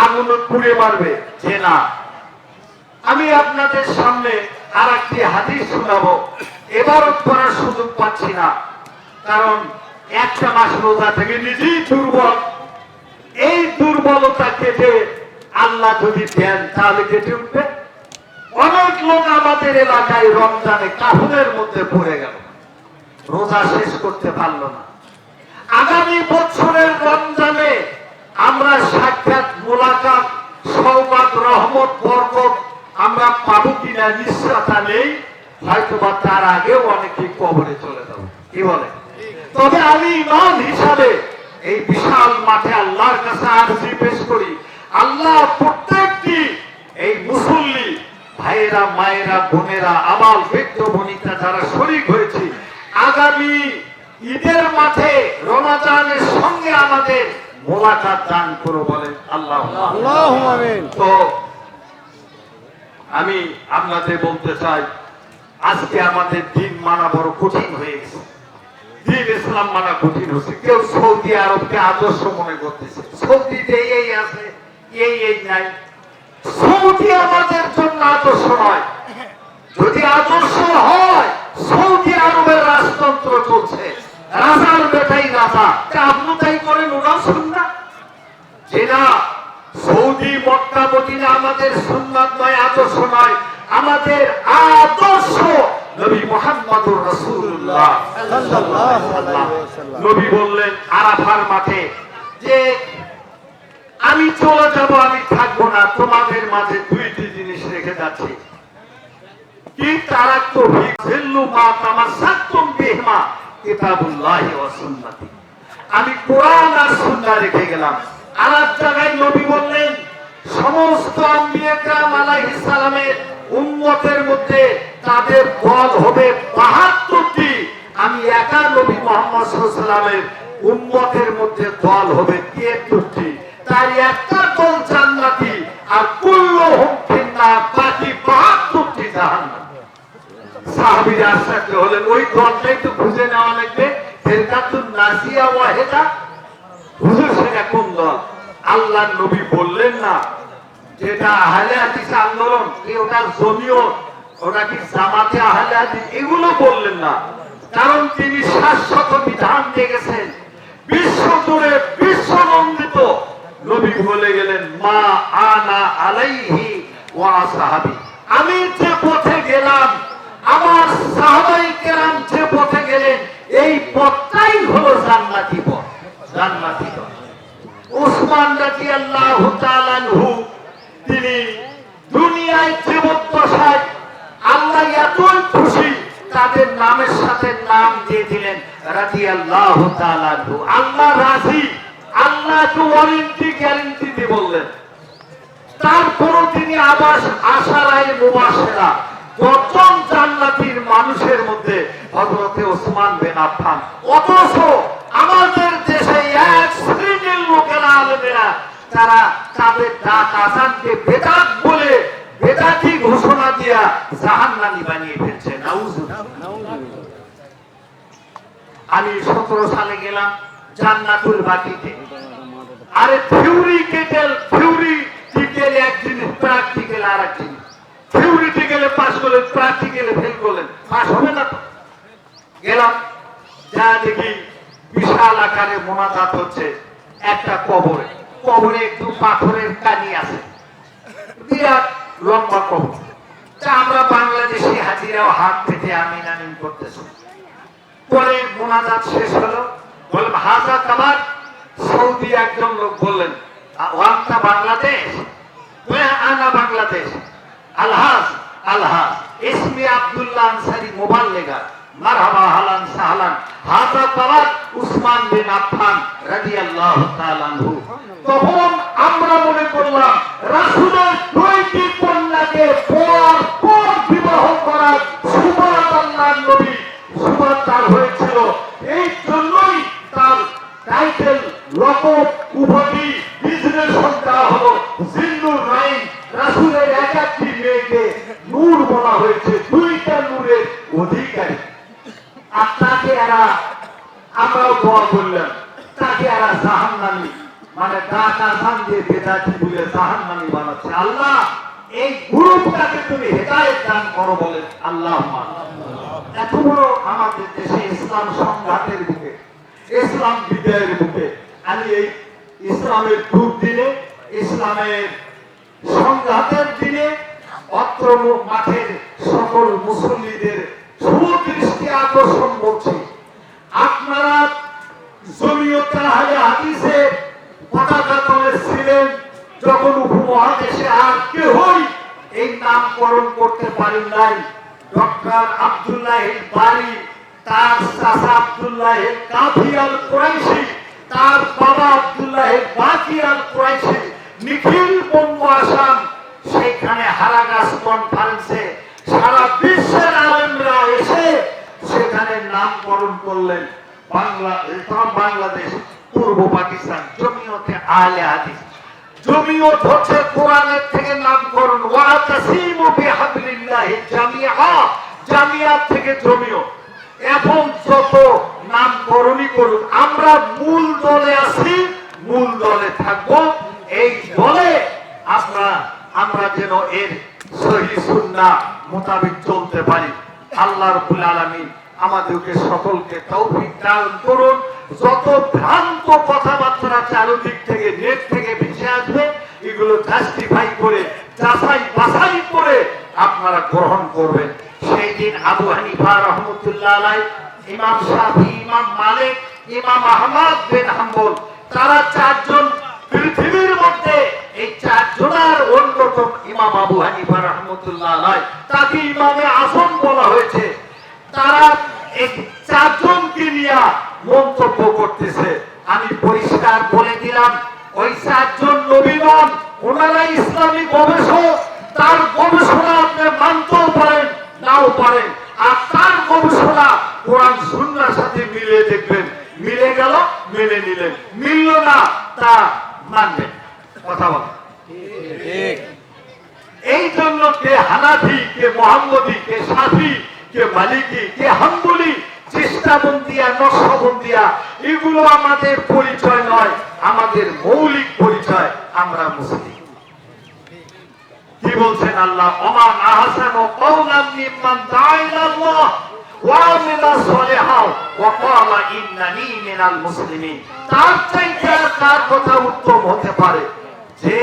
আগুন পুড়ে মারবে যে না। আমি আপনাদের সামনে আর একটি হাদিস শোনাবো, এবারও পড়ার সুযোগ পাচ্ছি না, কারণ একটা মাস রোজা থেকে নিজেই দুর্বল। এই দুর্বলতা কেটে আল্লাহ যদি দেন তাহলে কেটে উঠবে। অনেক লোক আমাদের এলাকায় রমজানে কাফনের মধ্যে পড়ে গেল, রোজা শেষ করতে পারলো না। আগামী বছরের রমজানে আমরা সাক্ষাৎ, মোলাকাত, সওগাত, রহমত, বরকত আমরা পাবো কিনা নিশ্চয়তা নেই। হয়তোবা তার আগেও অনেকেই কবরে চলে যাবো, কি বলে? তবে আমি ইমাম হিসাবে এই বিশাল মাঠে আল্লাহর কাছে আরজি পেশ করি, আল্লাহ প্রত্যেকটি এই মুসল্লি ভাইয়েরা, মায়েরা, বোনেরা, আমার বৃদ্ধ বনিতা যারা শরীক হয়েছে, আগামী ঈদের মাঠে রমজানের সঙ্গে আমাদের মোলাকাত দান করো, বলেন আল্লাহুম্মা আমিন। তো আমি আপনাদের বলতে চাই, আজকে আমাদের দিন মানা বড় কঠিন হয়ে গেছে। দিন ইসলাম মানা কঠিন হচ্ছে। কেউ সৌদি আরবকে আদর্শ মনে করতেছে, সৌদিতে এই আছে, এই নাই। সৌদি আমাদের জন্য আদর্শ নয়। যদি আদর্শ হয়, সৌদি আরবের রাজতন্ত্র চলছে, রাজার বেটাই রাজা, আপনি তাই করেন, ওরা সুন্নাত যেটা সৌদি, মক্কা, মদিনা আমাদের সুন্নাত নয়, আদর্শ নয়। আমাদের আদর্শ নবী মুহাম্মদুর রাসূলুল্লাহ সাল্লাল্লাহু আলাইহি ওয়াসাল্লাম। নবী বললেন আরাফার মাঠে যে আমি চলে যাব, আমি থাকবো না, তোমাদের মাঝে দুইটি জিনিস রেখে যাচ্ছি। কি? তারাক্তু ফিল্লু মা তামাসসাকতুম বিহিমা কিতাবুল্লাহি ওয়া সুন্নতি। আমি কোরআন আর সুন্নাহ রেখে গেলাম। আর এক জায়গায় নবী বললেন সমস্ত আম্বিয়া কেরাম আলাইহিস সালামের উম্মতের মধ্যে তাদের দল হবে ৭২টি, আমি একা নবী মুহাম্মদ সাল্লাল্লাহু আলাইহি ওয়াসাল্লামের উম্মতের মধ্যে দল হবে ৭৩টি। তার একটা দল জান্নাতি আর কুল্লুহুম ফিন্নার, বাকি ৭২টি জাহান্নামী। সাহাবীরা আশ্চর্য হলেন, ওই দলটাই তো খুঁজে নেওয়া লাগবে, ফিরকাতুন নাসিয়া ওয়াহিদা। হুজুর সেটা কোন দল? আল্লাহর নবী বললেন না যেটা আহলে হাদিস আন্দোলন, কি ওটা জমিয়ত, ওটা কি জামাতে আহলে হাদিস, এগুলো বললেন না। কারণ তিনি শাশ্বত বিধান দিয়ে গেছেন, বিশ্ব জুড়ে বিশ্বনন্দিত। নবী বলে গেলেন মা আনা আলাইহি ওয়া আসহাবি, আমি যে পথে গেলাম, আমার সাহাবায়ে কেরাম যে পথে গেলেন, এই পথটাই হলো জান্নাতি পথ, জান্নাতি পথ। উসমান রাদিয়াল্লাহু তাআলা আনহু তিনি দুনিয়ায় জীবদ্দশায় আল্লাহ এতই খুশি, তাদের নামের সাথে নাম দিয়ে দিলেন রাদিয়াল্লাহু তাআলা আনহু। আল্লাহ রাজি, আল্লাহকে ওয়ারেন্টি গ্যারান্টি দিয়ে বললেন। তারপর তিনি আবাস আশারায়ে মুবাশশিরা ১০ জান্নাতীর মানুষের মধ্যে হযরতে ওসমান বিন আফফান। অথচ আমাদের দেশে এক শ্রেণীর লোকেরা, আলেমেরা, তারা তাদের ডাক আযানকে বেদাত বলে বেদাতি ঘোষণা দিয়া জাহান্নামী বানিয়ে ফেলছে। নাউযুবিল্লাহ। আমি ১৭ সালে গেলাম জান্নাতুল বাকিতে। আরে থিওরিটিক্যাল এক জিনিস, প্র্যাকটিক্যাল আর এক জিনিস। থিওরিটিক্যালে পাস করলেন, প্র্যাকটিক্যালে ফেল করলেন, পাস হবে না তো। গেলাম, যা দেখি বিশাল আকারে মোনাজাত হচ্ছে একটা কবরে। কবরে একটু পাথরের কানি আছে, বিরাট লম্বা কবর। তা আমরা বাংলাদেশি হাজিরাও হাত পেতে আমিন আমিন করতেছি। পরে মোনাজাত শেষ হলো, বললাম হাজা কামার। সৌদি একজন লোক বললেন ওয়ান্তা বাংলাদেশ? আনা বাংলাদেশ। আলহাজ আলহাজ ইসমি আব্দুল্লাহ আনসারী মুবাল্লিগা, মারহাবা হালান সাহলান, হাজা কামার উসমান বিন আফফান রাদিয়াল্লাহু তাআলা আনহু। তখন আমরা মনে করলাম রাসূলের দুইটি কন্যাকে পর বিবাহ করার সুবাদ আল্লাহর নবী সুবাদ তার হয়েছিল। এই জন্যই তার টাইটেল, লকব, উপাধি, ডিজিগনেশন দেওয়া হলো জিন্নুর রাইন। রাসূলের একাকটি মেয়েকে নূর বলা হয়েছে, দুইটা নূরের অধিকারী। আপনাকে এরা আমরাও দোয়া করলাম তাকে এরা জাহান্নামী মানে ডাক আসান দিয়ে বেদাতি বলে জাহান্নামী বানাচ্ছে। আল্লাহ এই গ্রুপটাকে তুমি হেদায়েত দান করো বলেন আল্লাহুম্মা। এত বড় আমাদের দেশে ইসলাম সংঘাতের বুকে, ইসলাম বিজয়ের বুকে, আমি এই ইসলামের দুর্দিনে, ইসলামের সংঘাতের দিনে অত্র মাঠের সকল মুসল্লিদের সুদৃষ্টি আকর্ষণ করছি। আপনারা জমিয়তে আহলে হাদিসের পতাকা তলে ছিলেন যখন উপমহাদেশে, আর কেউই এই নামকরণ করতে পারেন নাই। ডক্টর আব্দুল্লাহ বারী, তার চাচা আব্দুল্লাহ কাফি আল কুরাইশি, তার বাবা আব্দুল্লাহ বাকি আল কুরাইশি নিখিল বঙ্গ আসাম, সেখানে হারাগাছ কনফারেন্সে সারা বিশ্বের আলেমরা এসে সেখানে নামকরণ করলেন বাংলাদেশ পূর্ব পাকিস্তান জমিয়তে আহলে হাদিস। জমিয়ত হচ্ছে কোরআনের থেকে নামকরণ, ওয়াতাসিমু বিহাবলিল্লাহি জামিআ, জামিয়াত থেকে জমিয়ত। এখন যত নামকরণই করুন, আমরা মূল দলে আছি, মূল দলে থাকবো। এই দলে আমরা যেন এর সহিহ সুন্নাহ মোতাবেক চলতে পারি। আল্লাহ রাব্বুল আলামিন আমাদেরকে সকলকে তৌফিক দান করুন। যত ভ্রান্ত কথাবার্তা চারদিক থেকে নেট থেকে ভেসে আসবে, এগুলো জাস্টিফাই করে যাচাই বাছাই করে আপনারা গ্রহণ করবেন। সেই দিন আবু হানিফা রাহমাতুল্লাহ আলাইহি, ইমাম শাফি, ইমাম মালিক, ইমাম আহমদ বিন হাম্বল, তারা চারজন পৃথিবীর মধ্যে এই চারজনের অন্যতম ইমাম আবু হানিফা রাহমাতুল্লাহ আলাইহি, তাকে ইমামে আযম বলা হয়েছে। তারা এই চারজনকে নিয়ে মন্তব্য করতেছে। আমি পরিষ্কার বলে দিলাম, ওই চারজন নবী নন, ওনারা ইসলামী গবেষক। তার গবেষণা আপনি মানতেও পারেন, নাও পারেন। আর তার গবেষণা কোরআন সুন্নাহর সাথে মিলিয়ে দেখবেন, মিলে গেল মেনে নিলেন, মিলল না তা মানবেন। কথা বল ঠিক। এই জন্য কে হানাফি, কে মুহাম্মদী, কে শাফি, কে মালিকি, কে হাম্বলি, চেষ্টাবন্দিয়া, নকশবন্দিয়া, এগুলো আমাদের পরিচয় নয়, আমাদের মৌলিক পরিচয়, আমরা মুসলিম। কি বলছেন আল্লাহ? ওমান আহসানু কাওলাম মিম্মান দাআ ইলাল্লাহ ওয়া আমিলা সলিহান ওয়া ক্বালা ইন্নানি মিনাল মুসলিমিন। তার চাইতে আর কার কথা উত্তম হতে পারে যে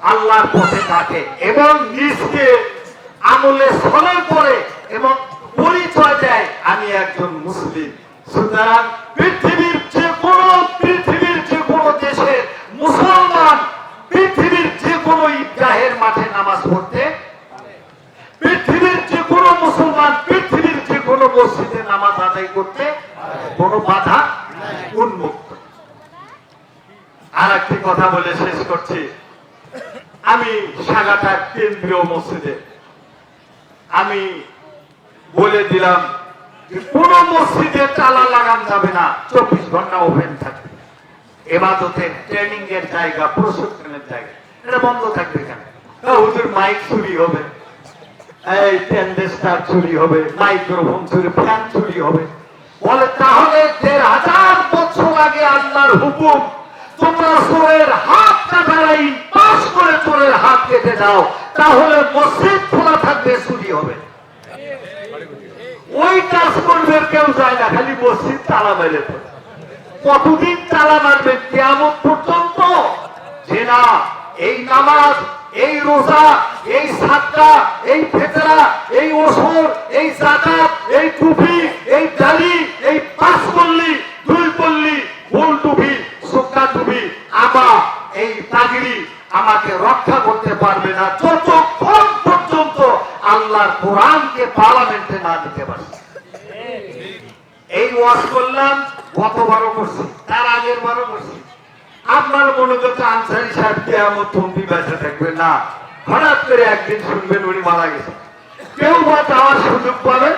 আল্লাহর পথে থাকে এবং নিজকে আমলে সলহ করে এবং পরিচয় দেয় আমি একজন মুসলিম। সুতরাং পৃথিবীর যে কোনো দেশের মুসলমান পৃথিবীর যে কোনো ঈদগাহের মাঠে নামাজ পড়তে, পৃথিবীর যে কোনো মুসলমান পৃথিবীর যে কোনো মসজিদে নামাজ আদায় করতে কোনো বাধা উন্মুক্ত। আর একটি কথা বলে শেষ করছি। আমি সাগাটার কেন্দ্রীয় মসজিদে আমি বলে দিলাম যে কোন মসজিদে তালা লাগানো যাবে না, 24 ঘন্টা ওপেন থাকবে। ইবাদতের ট্রেনিং এর জায়গা, প্রশিক্ষণের জায়গা, এটা বন্ধ থাকবে কেন? হুজুর মাইক চুরি হবে, এই টেন্ডেস্টার চুরি হবে, মাইক্রোফোন চুরি, ফ্যান চুরি হবে। বলে তাহলে 1000 বছর আগে আল্লাহর হুকুম, তোমরা চোরের হাত কাটাই পাশ করে চোরের হাত কেটে দাও, তাহলে মসজিদ খোলা থাকবে, চুরি হবে। ওই কাজ করবে কেউ যায় না, খালি মসজিদ তালা মেরে পড়ে। কতদিন তালা মারবে? কিয়ামত পর্যন্ত। যে না এই নামাজ, এই রোজা, এই সাদকা, এই ফিতরা, এই ওসর, এই যাকাত, এই টুপি, এই দাড়ি, এই 5 পল্লী, 2 পল্লী, গোল টুপি, সুক্কা টুপি, আমা, এই পাগড়ি আমাকে রক্ষা করতে পারবে না যতক্ষণ পর্যন্ত আল্লাহর কোরআনকে পার্লামেন্টে না দিতে পারবে। এই ওয়াজ করলাম, গতবারও করছি, তার আগের বারও করছি। আপনার মনে করছে আনসারী সাহেব কিয়ামত তুমি বেঁচে থাকবে না, হঠাৎ করে একদিন শুনবেন উনি মারা গেছে। কেউ বা যাওয়ার সুযোগ পাবে,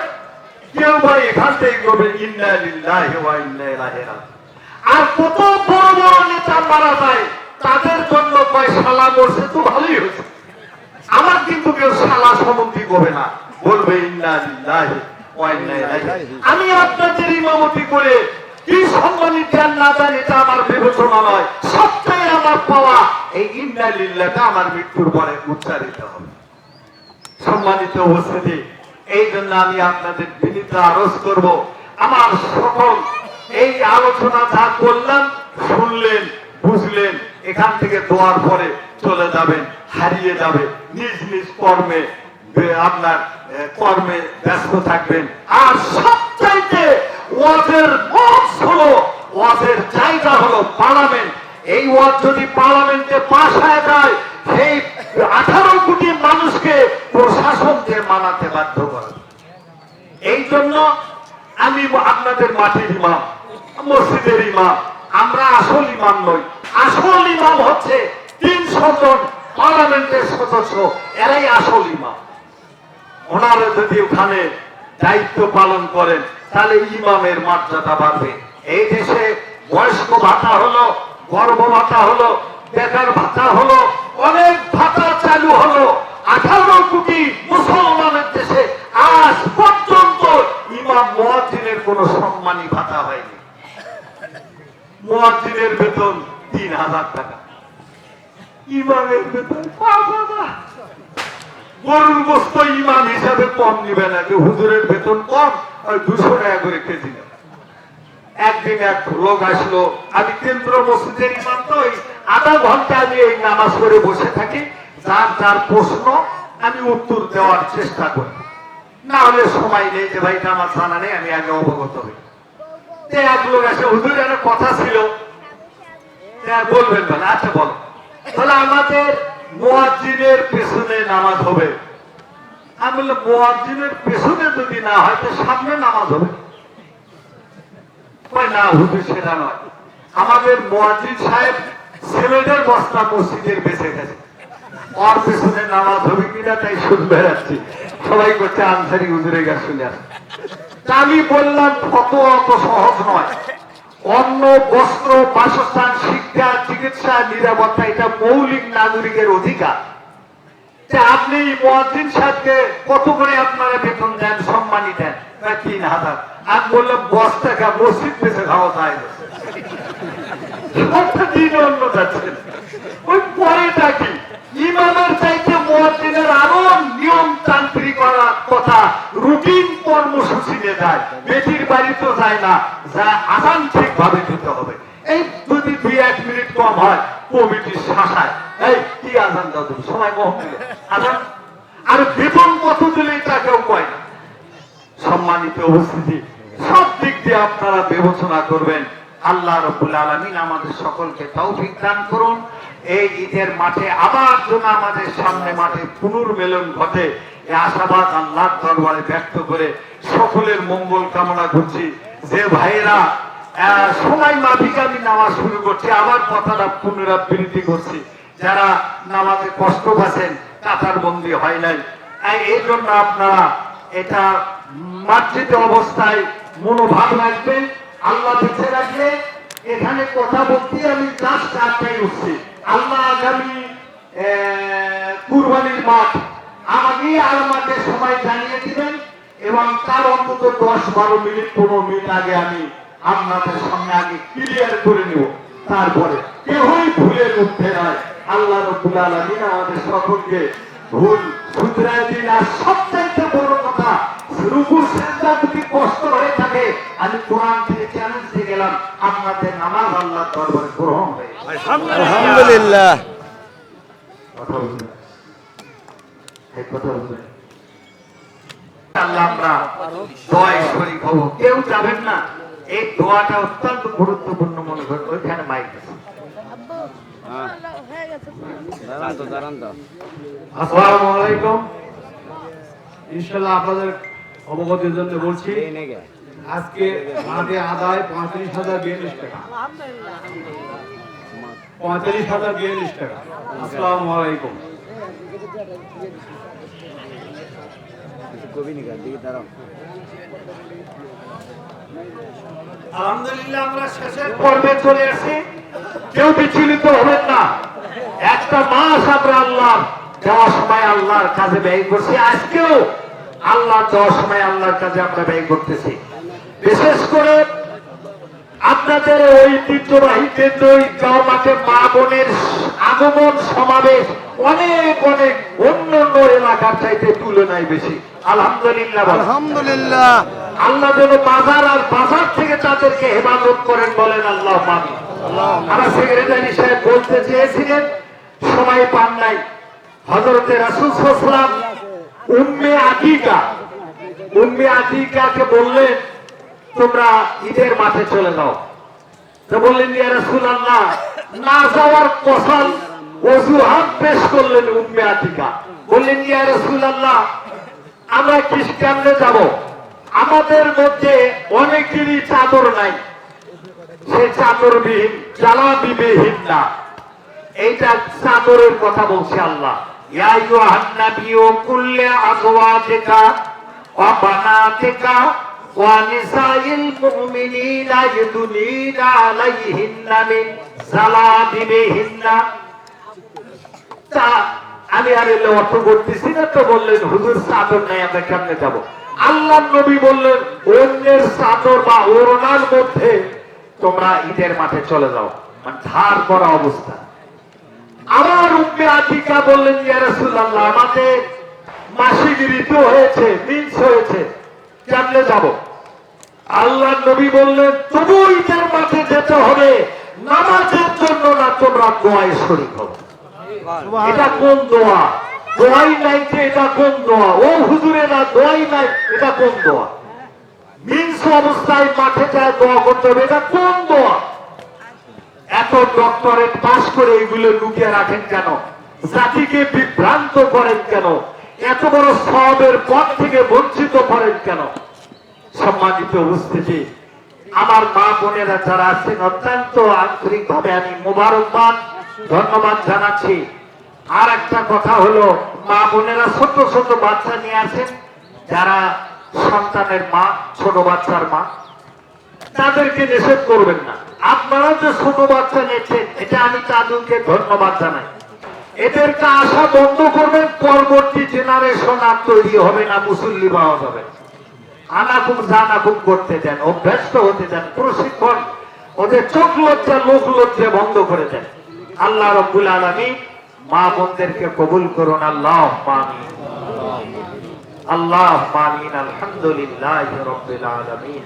কেউ বা এখান থেকে করবে ইন্না লিল্লাহি ওয়া ইন্না ইলাইহি রাজিউন। আর কত বড় বড় নেতা মারা যায়, তাদের জন্য কয় শালা মরছে তো ভালোই হয়েছে। আমার কিন্তু কেউ শালা সম্বন্ধী করবে না, বলবে ইন্না লিল্লাহি ওয়া ইন্না ইলাইহি। আমি আপনাদের ইমামতি করে কি সম্মানী জ্ঞান না জানি এটা আমার বিবেচনা নয়, সবটাই আমার পাওয়া। এই ইন্না লিল্লাহটা আমার মৃত্যুর পরে উচ্চারিত হবে। সম্মানিত উপস্থিতি, এই জন্য আমি আপনাদের বিনীত আরজ করব, আমার সকল এই আলোচনা যা করলাম শুনলেন, বুঝলেন, এখান থেকে দোয়ার পরে চলে যাবেন, হারিয়ে যাবে, নিজ নিজ কর্মে আপনার কর্মে ব্যস্ত থাকবেন। আর সবচাইতে ওয়াজের মঞ্চ হলো, ওয়াজের জায়গা হলো পার্লামেন্ট। এই ওয়াজ যদি পার্লামেন্টে পাশ হয়ে যায়, সেই 18 কোটি মানুষকে প্রশাসনকে মানাতে বাধ্য করে। এই জন্য আমি আপনাদের মাটির ইমাম, মসজিদের ইমাম, আমরা আসল ইমাম নই। আসল ইমাম হচ্ছে 300 জন পার্লামেন্টের সদস্য, এরাই আসল ইমাম। ওনারা যদি ওখানে দায়িত্ব পালন করেন তাহলে ইমামের মর্যাদা বাড়বে। এই দেশে বয়স্ক ভাতা হলো, গর্ভ ভাতা হলো, বেকার ভাতা হলো, অনেক ভাতা চালু হলো। 18 কোটি মুসলমানের দেশে আজ পর্যন্ত ইমাম মুয়াজ্জিনের কোন সম্মানী ভাতা হয়নি। মুয়াজ্জিনের বেতন 3000 টাকা, ইমামের বেতন 5000। গরুর গোস্ত ইমাম হিসাবে কম নিবে না, যে হুজুরের বেতন কম, 200 টাকা করে কেজি নেবে। একদিন এক লোক আসলো, আমি কেন্দ্র মসজিদের ইমাম, তো আধা ঘন্টা আমি এই নামাজ পড়ে বসে থাকি, যার যার প্রশ্ন আমি উত্তর দেওয়ার চেষ্টা করি, না হলে সময় নেই যে ভাই আমার জানা নেই, আমি আগে অবগত হই। এক লোক আসে, হুজুর একটা কথা ছিল, বলবেন বলে? আচ্ছা বলো। তাহলে আমাদের মুয়াজ্জিনের পেছনে নামাজ হবে। আমি বললাম মুয়াজ্জিনের পেছনে যদি না হয় তো সামনে নামাজ হবে। না হুজুর, সেটা নয়, আমাদের মুয়াজ্জিন সাহেব ছেলেদের বস্তা মসজিদের বেঁচে গেছে, ওর পেছনে নামাজ হবে কিনা তাই শুনে বেড়াচ্ছি। সবাই করছে আনসারি হুজুরের কাছে শুনে আসে। আমি বললাম ফতোয়া অত সহজ নয়। অন্ন, বস্ত্র, বাসস্থান, শিক্ষা, চিকিৎসা, নিরাপত্তা, এটা মৌলিক নাগরিকের অধিকার। আপনি মুয়াজ্জিন সাহেবকে কত করে আপনারা বেতন দেন, সম্মানী দেন? 3000। আমি বললাম বস্তা খা, মসজিদ বেঁচে খাওয়া যায় না, দিন অন্য যাচ্ছেন। ওই পরেটা কি? ইমামের চাইতে মুয়াজ্জিনের আরো নিয়মতান্ত্রিক কথা, রুটিন কর্মসূচি নিয়ে যায়। বেটির বাড়ি তো যায় না, যা আজান ঠিক ভাবে দিতে হবে। এই যদি 2-1 মিনিট কম হয়, কমিটির শাসায় এই কি আজান দাও তুমি, সময় কম দিলে আজান, আর বেতন কত দিলে এটা কেউ কয় না। সম্মানিত উপস্থিতি, সব দিক দিয়ে আপনারা বিবেচনা করবেন। আল্লাহ রাব্বুল আলামিন আমাদের সকলকে তৌফিক দান করুন। এই ঈদের মাঠে আবার যেন আমাদের সামনে মাঠে পুনর্মিলন ঘটে, এই আশাবাদ আল্লাহর দরবারে ব্যক্ত করে সকলের মঙ্গল কামনা করছি। যে ভাইয়েরা সময় মাফিক আমি নামাজ শুরু করছি, আবার কথাটা পুনরাবৃত্তি করছি, যারা নামাজে কষ্ট পাচ্ছেন, কাতার বন্দি হয় নাই, এই জন্য আপনারা এটা মার্জিত অবস্থায় মনোভাব রাখবেন। আল্লাহ বেঁচে রাখলে এখানে কথা বলতে আমি জাস্ট 4টায় উঠছি। আল্লাহ আগামী কুরবানির মাঠ আমাকে আর মাঠে সময় জানিয়ে দিবেন, এবং তার অন্তত 10-12 মিনিট 15 মিনিট আগে আমি আপনাদের সামনে আগে ক্লিয়ার করে নিব। তারপরে কেউই ভুলে উঠতে নয়। আল্লাহ রাব্বুল আলামিন আমাদের সকলকে ভুল শুধরায় দিন। আর সবচাইতে বড় কথা, রুকু সিজদা যদি কষ্ট হয়ে থাকে, আমি কোরআন থেকে চ্যালেঞ্জ দিয়ে গেলাম, আপনাদের নামাজ আল্লাহর দরবারে গ্রহণ হবে আলহামদুলিল্লাহ। কথা বলুন, এই কথা বলুন। আল্লাহ আমরা দোয়ায় শরীক হব, কেউ যাবেন না। এই দোয়াটা অত্যন্ত গুরুত্বপূর্ণ মনে করেন। ওইখানে মাইক আছে। আসসালামু আলাইকুম। ইনশাআল্লাহ আপনাদের অবগতির জন্য বলছি, আজকে মাঠে আদায় 35,042 টাকা। 35,042 টাকা। আসসালামু আলাইকুম। আলহামদুলিল্লাহ, আমরা শেষের পর্বে চলে আসি। কেউ বিচলিত হবেন না। একটা মাস আমরা আল্লাহ দেওয়ার সময় আল্লাহর কাজে ব্যয় করছি, আজকেও আল্লাহ দেওয়ার সময় আল্লাহর কাজে আমরা ব্যয় করতেছি। বিশেষ করে আপনাদের ঐতিহ্যবাহী কেন্দ্র ঈদগাঁও মাঠে মা বোনের আগমন সমাবেশ অনেক অনেক অন্যান্য এলাকার চাইতে তুলনায় বেশি। আলহামদুলিল্লাহ, আলহামদুলিল্লাহ। আল্লাহ যেন বাজার আর বাজার থেকে তাদেরকে হেফাজত করেন, বলেন আল্লাহ আমিন। আমার সেক্রেটারি সাহেব বলতে চেয়েছিলেন, সময় পান নাই। হযরতে রাসূল সাল্লাল্লাহু আলাইহি ওয়াসাল্লাম উম্মে আতিকাকে বললেন, তোমরা ঈদের মাঠে চলে যাও। তো বললেন, ইয়া রাসূলুল্লাহ, না যাওয়ার কসম অজুহাত পেশ করলেন উম্মে আতিকা। বললেন, ইয়া রাসূলুল্লাহ, আমরা খ্রিস্টানরা যাব, আমাদের মধ্যে অনেকেরই চাদর নাই, সে চাদরবিহীন জালাবিবিহীন না। এইটা চাদরের কথা বলছে আল্লাহ। ইয়া আইয়ুহান নাবিয়্যু কুল্লি আজওয়াজিকা ওয়া বানাতিকা ওয়া নিসাইল মুমিনিনা ইয়াদুনিনা আলাইহিন্না মিন জালাবিবিহিন্না। তা আমি আর এলে অর্থ করতেছি না, তো বললেন, হুজুর চাদর নাই, আমরা কেমনে যাব? আল্লাহর নবী বললেন, অন্যের চাদর বা ওড়নার মধ্যে তোমরা ঈদের মাঠে চলে যাও, মানে ধার করা অবস্থা। আমার উম্মে আতিকা বললেন, ইয়া রাসূলুল্লাহ, আমাদের মাসিক ঋতু হয়েছে, মিন্স হয়েছে, কেমনে যাব? আল্লাহর নবী বললেন, তবু ঈদের মাঠে যেতে হবে, নামাজের জন্য না, তোমরা দোয়ায় শরীক হও। এটা কোন দোয়া? দোয়াই নাই যে এটা কোন দোয়া? ও হুজুরে না, দোয়াই নাই, এটা কোন দোয়া? মিন্স অবস্থায় মাঠে যায় দোয়া করতে হবে, এটা কোন দোয়া? এত ডক্টরেট পাস করে এগুলো লুকিয়ে রাখেন কেন? জাতিকে বিভ্রান্ত করেন কেন? এত বড় সওয়াবের পথ থেকে বঞ্চিত করেন কেন? সম্মানিত উপস্থিতি, আমার মা বোনেরা যারা আছেন, অত্যন্ত আন্তরিক ভাবে আমি মোবারকবাদ ধন্যবাদ জানাচ্ছি। আর একটা কথা হলো, মা বোনেরা ছোট ছোট বাচ্চা নিয়ে আসেন, যারা সন্তানের মা, ছোট বাচ্চার মা, তাদেরকে নিষেধ করবেন না। আপনারা যে ছোট বাচ্চা নিয়েছেন, এটা আমি তাদেরকে ধন্যবাদ জানাই। এদেরকে আশা বন্ধ করবেন, পরবর্তী জেনারেশন আর তৈরি হবে না, মুসল্লি পাওয়া যাবে। আনাকুম জানাকুম করতে দেন, অভ্যস্ত হতে দেন, প্রশিক্ষণ, ওদের চোখ লজ্জা লোক লজ্জা বন্ধ করে দেন। আল্লাহ রাব্বুল আলামিন মা বোনদেরকে কবুল করুন। আল্লাহ আমিন, আল্লাহ আমিন। আলহামদুলিল্লাহি রাব্বিল আলামিন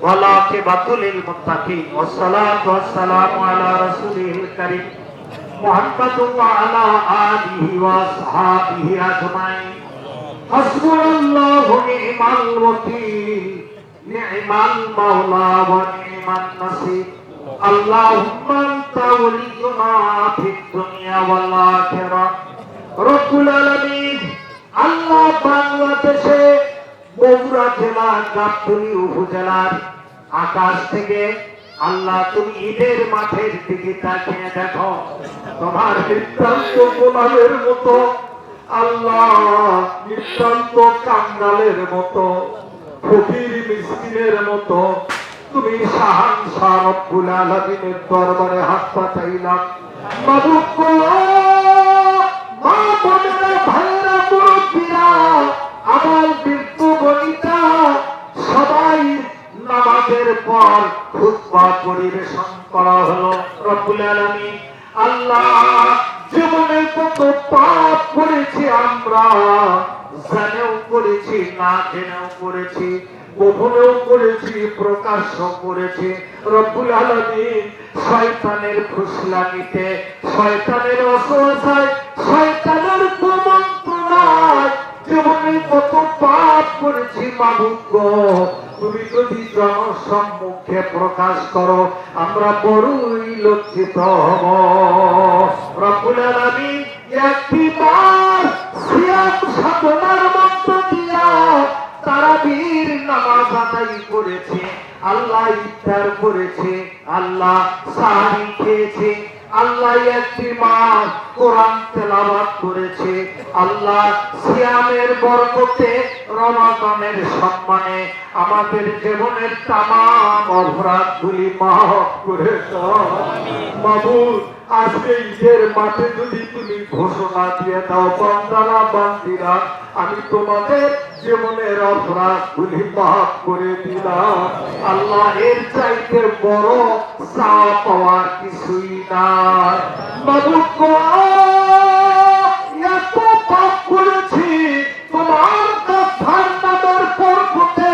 ওয়াল আকিবাতু লিল মুত্তাকিন ওয়াসসালাতু ওয়াসসালামু আলা রাসূলিল কারীম মুহাম্মাদুন ওয়া আলা আলিহি ওয়া আসহাবিহি আজমাইন। হাসবুনাল্লাহু নি'মাল ওয়াকিল, নি'মাল মাওলা ওয়া নি'মান নাসির। আল্লাহুম্মা আনতা ওয়ালিয়ুনা ফিদ দুনিয়া ওয়াল আখিরাহ। রব্বুল আলামিন, আল্লাহ বাংলাদেশে বগুড়া জেলা গাবতলী উপজেলার আকাশ থেকে আল্লাহ তুমি ঈদের মাঠের দিকে তাকিয়ে দেখো, তোমার নিতান্ত গোলামের মতো, আল্লাহ নিতান্ত কাঙ্গালের মতো, ফকির মিসকিনের মতো তুমি শাহানশাহ রব্বুল আলামিনের দরবারে হাত পাতাইলাম। মাবুদ গো, মা বোনেরা, ভাইরা, মুরব্বীরা, আমার বৃদ্ধ বনিতা, সবাই নামাজের পর খুতবা পরিবেশন করা হলো। রব্বুল আলামিন, আল্লাহ জীবনে কত পাপ করেছি আমরা, জেনেও করেছি, না জেনেও করেছি, গোপনেও করেছি, প্রকাশ্য করেছি। রব্বুল আলামিন, শয়তানের ফুসলানিতে, শয়তানের অসহায়, শয়তানের কুমন্ত্রণায় জীবনে কত পাপ করেছি। মাবুদ গো, তুমি যদি জনসম্মুখে প্রকাশ করো, আমরা বড়ই লজ্জিত হব। রব্বুল আলামিন, একটিবার সিয়াম সাধনার মধ্য দিয়া তারাবির নামাজ আদায় করেছে, আল্লাহ ইফতার করেছে, আল্লাহ সাহারি খেয়েছে, আল্লাহ একটি মাস কোরআন তেলাওয়াত করেছে, আল্লাহ সিয়ামের বরকতে, রমাদানের সম্মানে আমাদের জীবনের তামাম অপরাধগুলি মাফ করে দাও। মাবুদ, আজকে ঈদের মাঠে যদি তুমি ঘোষণা দিয়ে দাও, বান্দারা বান্দিরা, আমি তোমাদের জীবনের অপরাধগুলি মাফ করে দিলাম, আল্লাহ এর চাইতে বড় চাওয়া পাওয়ার কিছুই নাই। মাবুদ গো, এত পাপ করেছি, তোমার গাফফার নামের বরকতে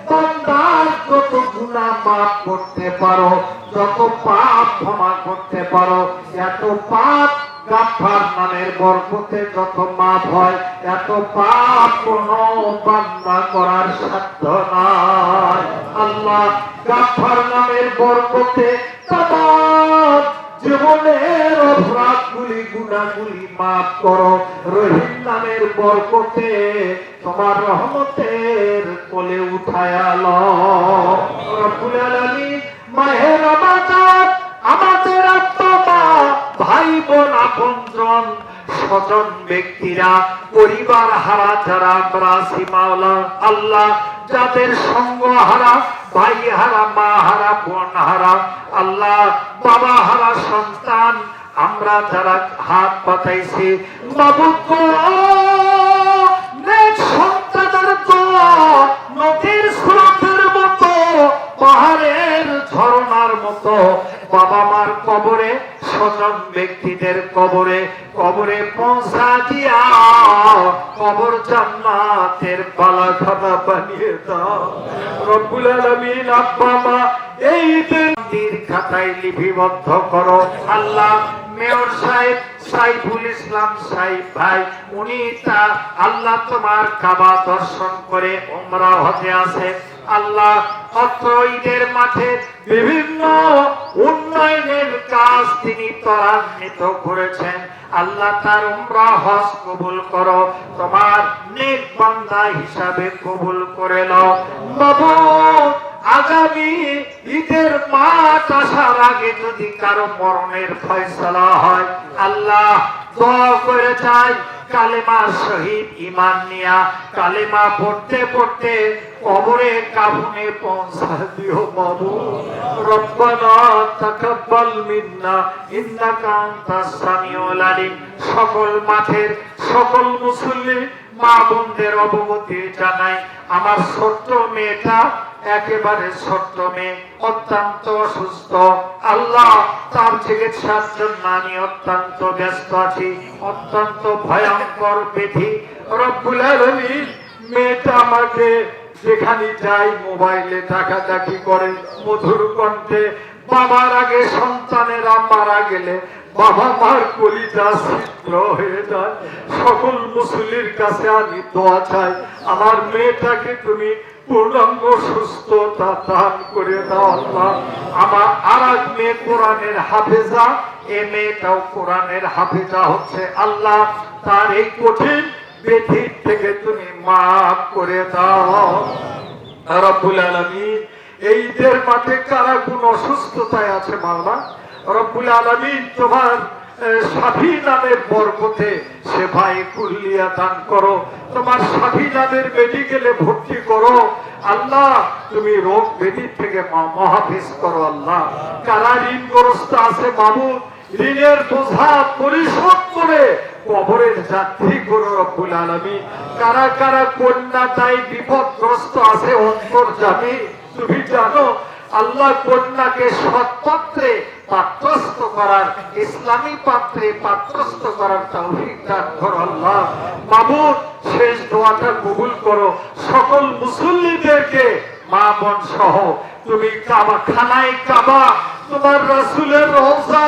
বান্দার যত গুনাহ মাফ করতে পারো, যত পাপ ক্ষমা করতে পারো, এত পাপ গাফফার নামের বরকতে যত মাফ হয়, এত পাপ কোন বান্দা করার সাধ্য নাই। আল্লাহ গাফফার নামের বরকতে তামাম জীবনের অপরাধগুলি গুনাহগুলি মাফ করো। রহিম নামের বরকতে তোমার রহমতের কোলে উঠায়া লও। রব্বুল আলামিন মাহে রমাদান আমাদের আত্মা, ভাই বোন, আপনজন, স্বজন ব্যক্তিরা, পরিবার হারা যারা আমরা আছি মাওলা, আল্লাহ যাদের সঙ্গ হারা, ভাই হারা, মা হারা, বোন হারা, আল্লাহ বাবা হারা সন্তান, আমরা যারা হাত পাতাইছি, মাবুদ গো, নেক সন্তানের দোয়া নদীর স্রোতের মতো, পাহাড়ের ঝরনার মতো বাবা মার কবরে, স্বজন ব্যক্তিদের কবরে কবরে পৌঁছা দিয়া কবর জান্নাতের বালাখানা বানিয়ে দাও। রব্বুল আলামিন আব্বা মা এই দিন খাতায় লিপিবদ্ধ করো। আল্লাহ মেয়র সাহেব সাইফুল ইসলাম সাহেব ভাই, উনি তা আল্লাহ তোমার কাবা দর্শন করে উমরা হজে আছে। আল্লাহ অত্র ঈদের মাঠে বিভিন্ন উন্নয়নের কাজ তিনি ত্বরান্বিত করেছেন। আল্লাহ তার উমরা হজ কবুল করো, তোমার নেক বান্দা হিসাবে কবুল করে নাও। মাবুদ, আগামী ঈদের মাঠ আসার আগে যদি কারো মরণের ফয়সালা হয়, আল্লাহ দোয়া করে চাই কালেমা শহীদ ঈমান নিয়া কালেমা পড়তে পড়তে কবরে কাফনে পৌঁছা দিও মাবুদ। রব্বানা তাকাব্বাল মিন্না ইন্নাকা আনতাস সামিউল আলিম। সকল মাঠের সকল মুসল্লি মা বোনদের অবগতি জানাই, আমার ছোট্ট মেয়েটা একেবারে ছোট্ট মেয়ে, অত্যন্ত অসুস্থ। আল্লাহ তার চিকিৎসার জন্য আমি অত্যন্ত ব্যস্ত আছি, অত্যন্ত ভয়ঙ্কর ব্যাধি। রব্বুল আলামিন মেয়েটা আমাকে যেখানে যাই মোবাইলে ডাকাডাকি করে, মধুর কণ্ঠে বাবার আগে সন্তানেরা মারা গেলে বাবা মার কলিজা ছিদ্র হয়ে যায়। সকল মুসলির কাছে আমি দোয়া চাই, আমার মেয়েটাকে তুমি পূর্ণাঙ্গ সুস্থতা দান করে দাও আল্লাহ। আমার আর এক মেয়ে কোরআনের হাফেজা, এ মেয়েটাও কোরআনের হাফেজা হচ্ছে। আল্লাহ তার এই কঠিন ব্যাধি থেকে তুমি মাফ করে দাও। রব্বুল আলামিন এই ঈদের মাঠে কারা কোন অসুস্থতায় আছে মাওলা, রব্বুল আলামিন তোমার শাফি নামের বরকতে সেবায়ে কুল্লিয়া দান করো, তোমার শাফি নামের মেডিকেলে ভর্তি করো আল্লাহ। তুমি রোগ ব্যাধি থেকে মহাফিজ করো আল্লাহ। কারা ঋণগ্রস্ত আছে মাবুদ, ঋণের বোঝা পরিশোধ করে কবরের যাত্রী করো রব্বুল আলামিন। কারা কারা কন্যা দায় বিপদগ্রস্ত আছে অন্তর্যামী, তুমি জানো আল্লাহ। কন্যাকে সৎ পাত্রে পাত্রস্থ করার, ইসলামী পাত্রে পাত্রস্থ করার তৌফিক দান করো আল্লাহ। মাবুদ শেষ দোয়াটা কবুল করো। সকল মুসল্লিদেরকে মা বোন সহ তুমি কাবা খানায় কাবা তোমার রাসূলের রওজা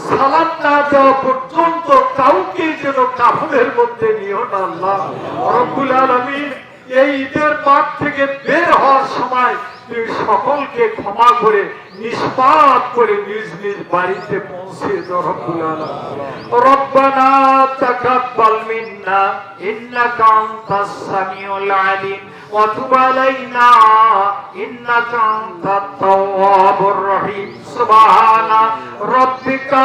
সালাম না দেওয়া পর্যন্ত কাউকে যেন কাফনের মধ্যে নিও না আল্লাহ। রব্বুল আলামিন এই ঈদের মাঠ থেকে বের হওয়ার সময় তুমি সকলকে ক্ষমা করে নিষ্পাপ করে নিজ নিজ বাড়িতে পৌঁছে দাও রব্বুল আলামিন। রব্বানা তাকাব্বাল মিন্না ইন্নাকা আনতাস সামিউল আলিম ওয়া তুব আলাইনা ইন্নাকা আনতাত তাওয়াবুর রহিম। সুবহানা রাব্বিকা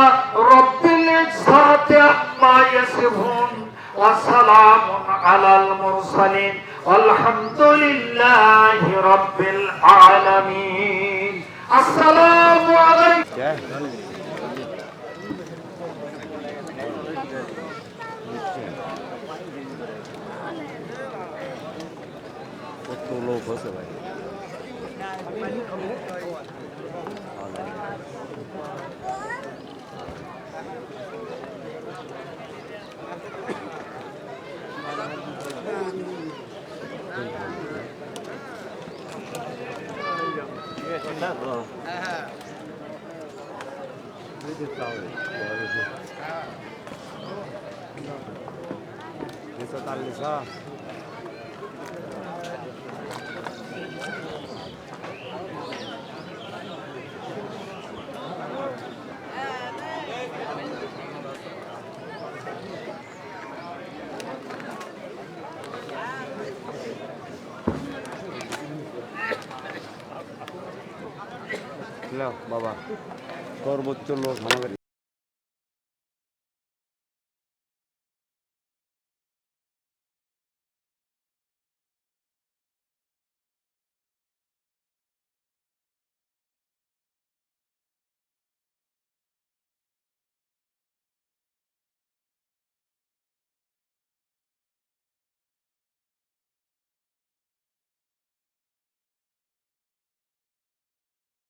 রাব্বিল ইজ্জাতি আম্মা ইয়াসিফুন ওয়া সালামুন আলাল মুরসালিন আলহামদুলিল্লাহি রাব্বিল আলামিন। আসসালামু আলাইকুম। বসে ভাই বাবা সর্বোচ্চ লোক আমাদের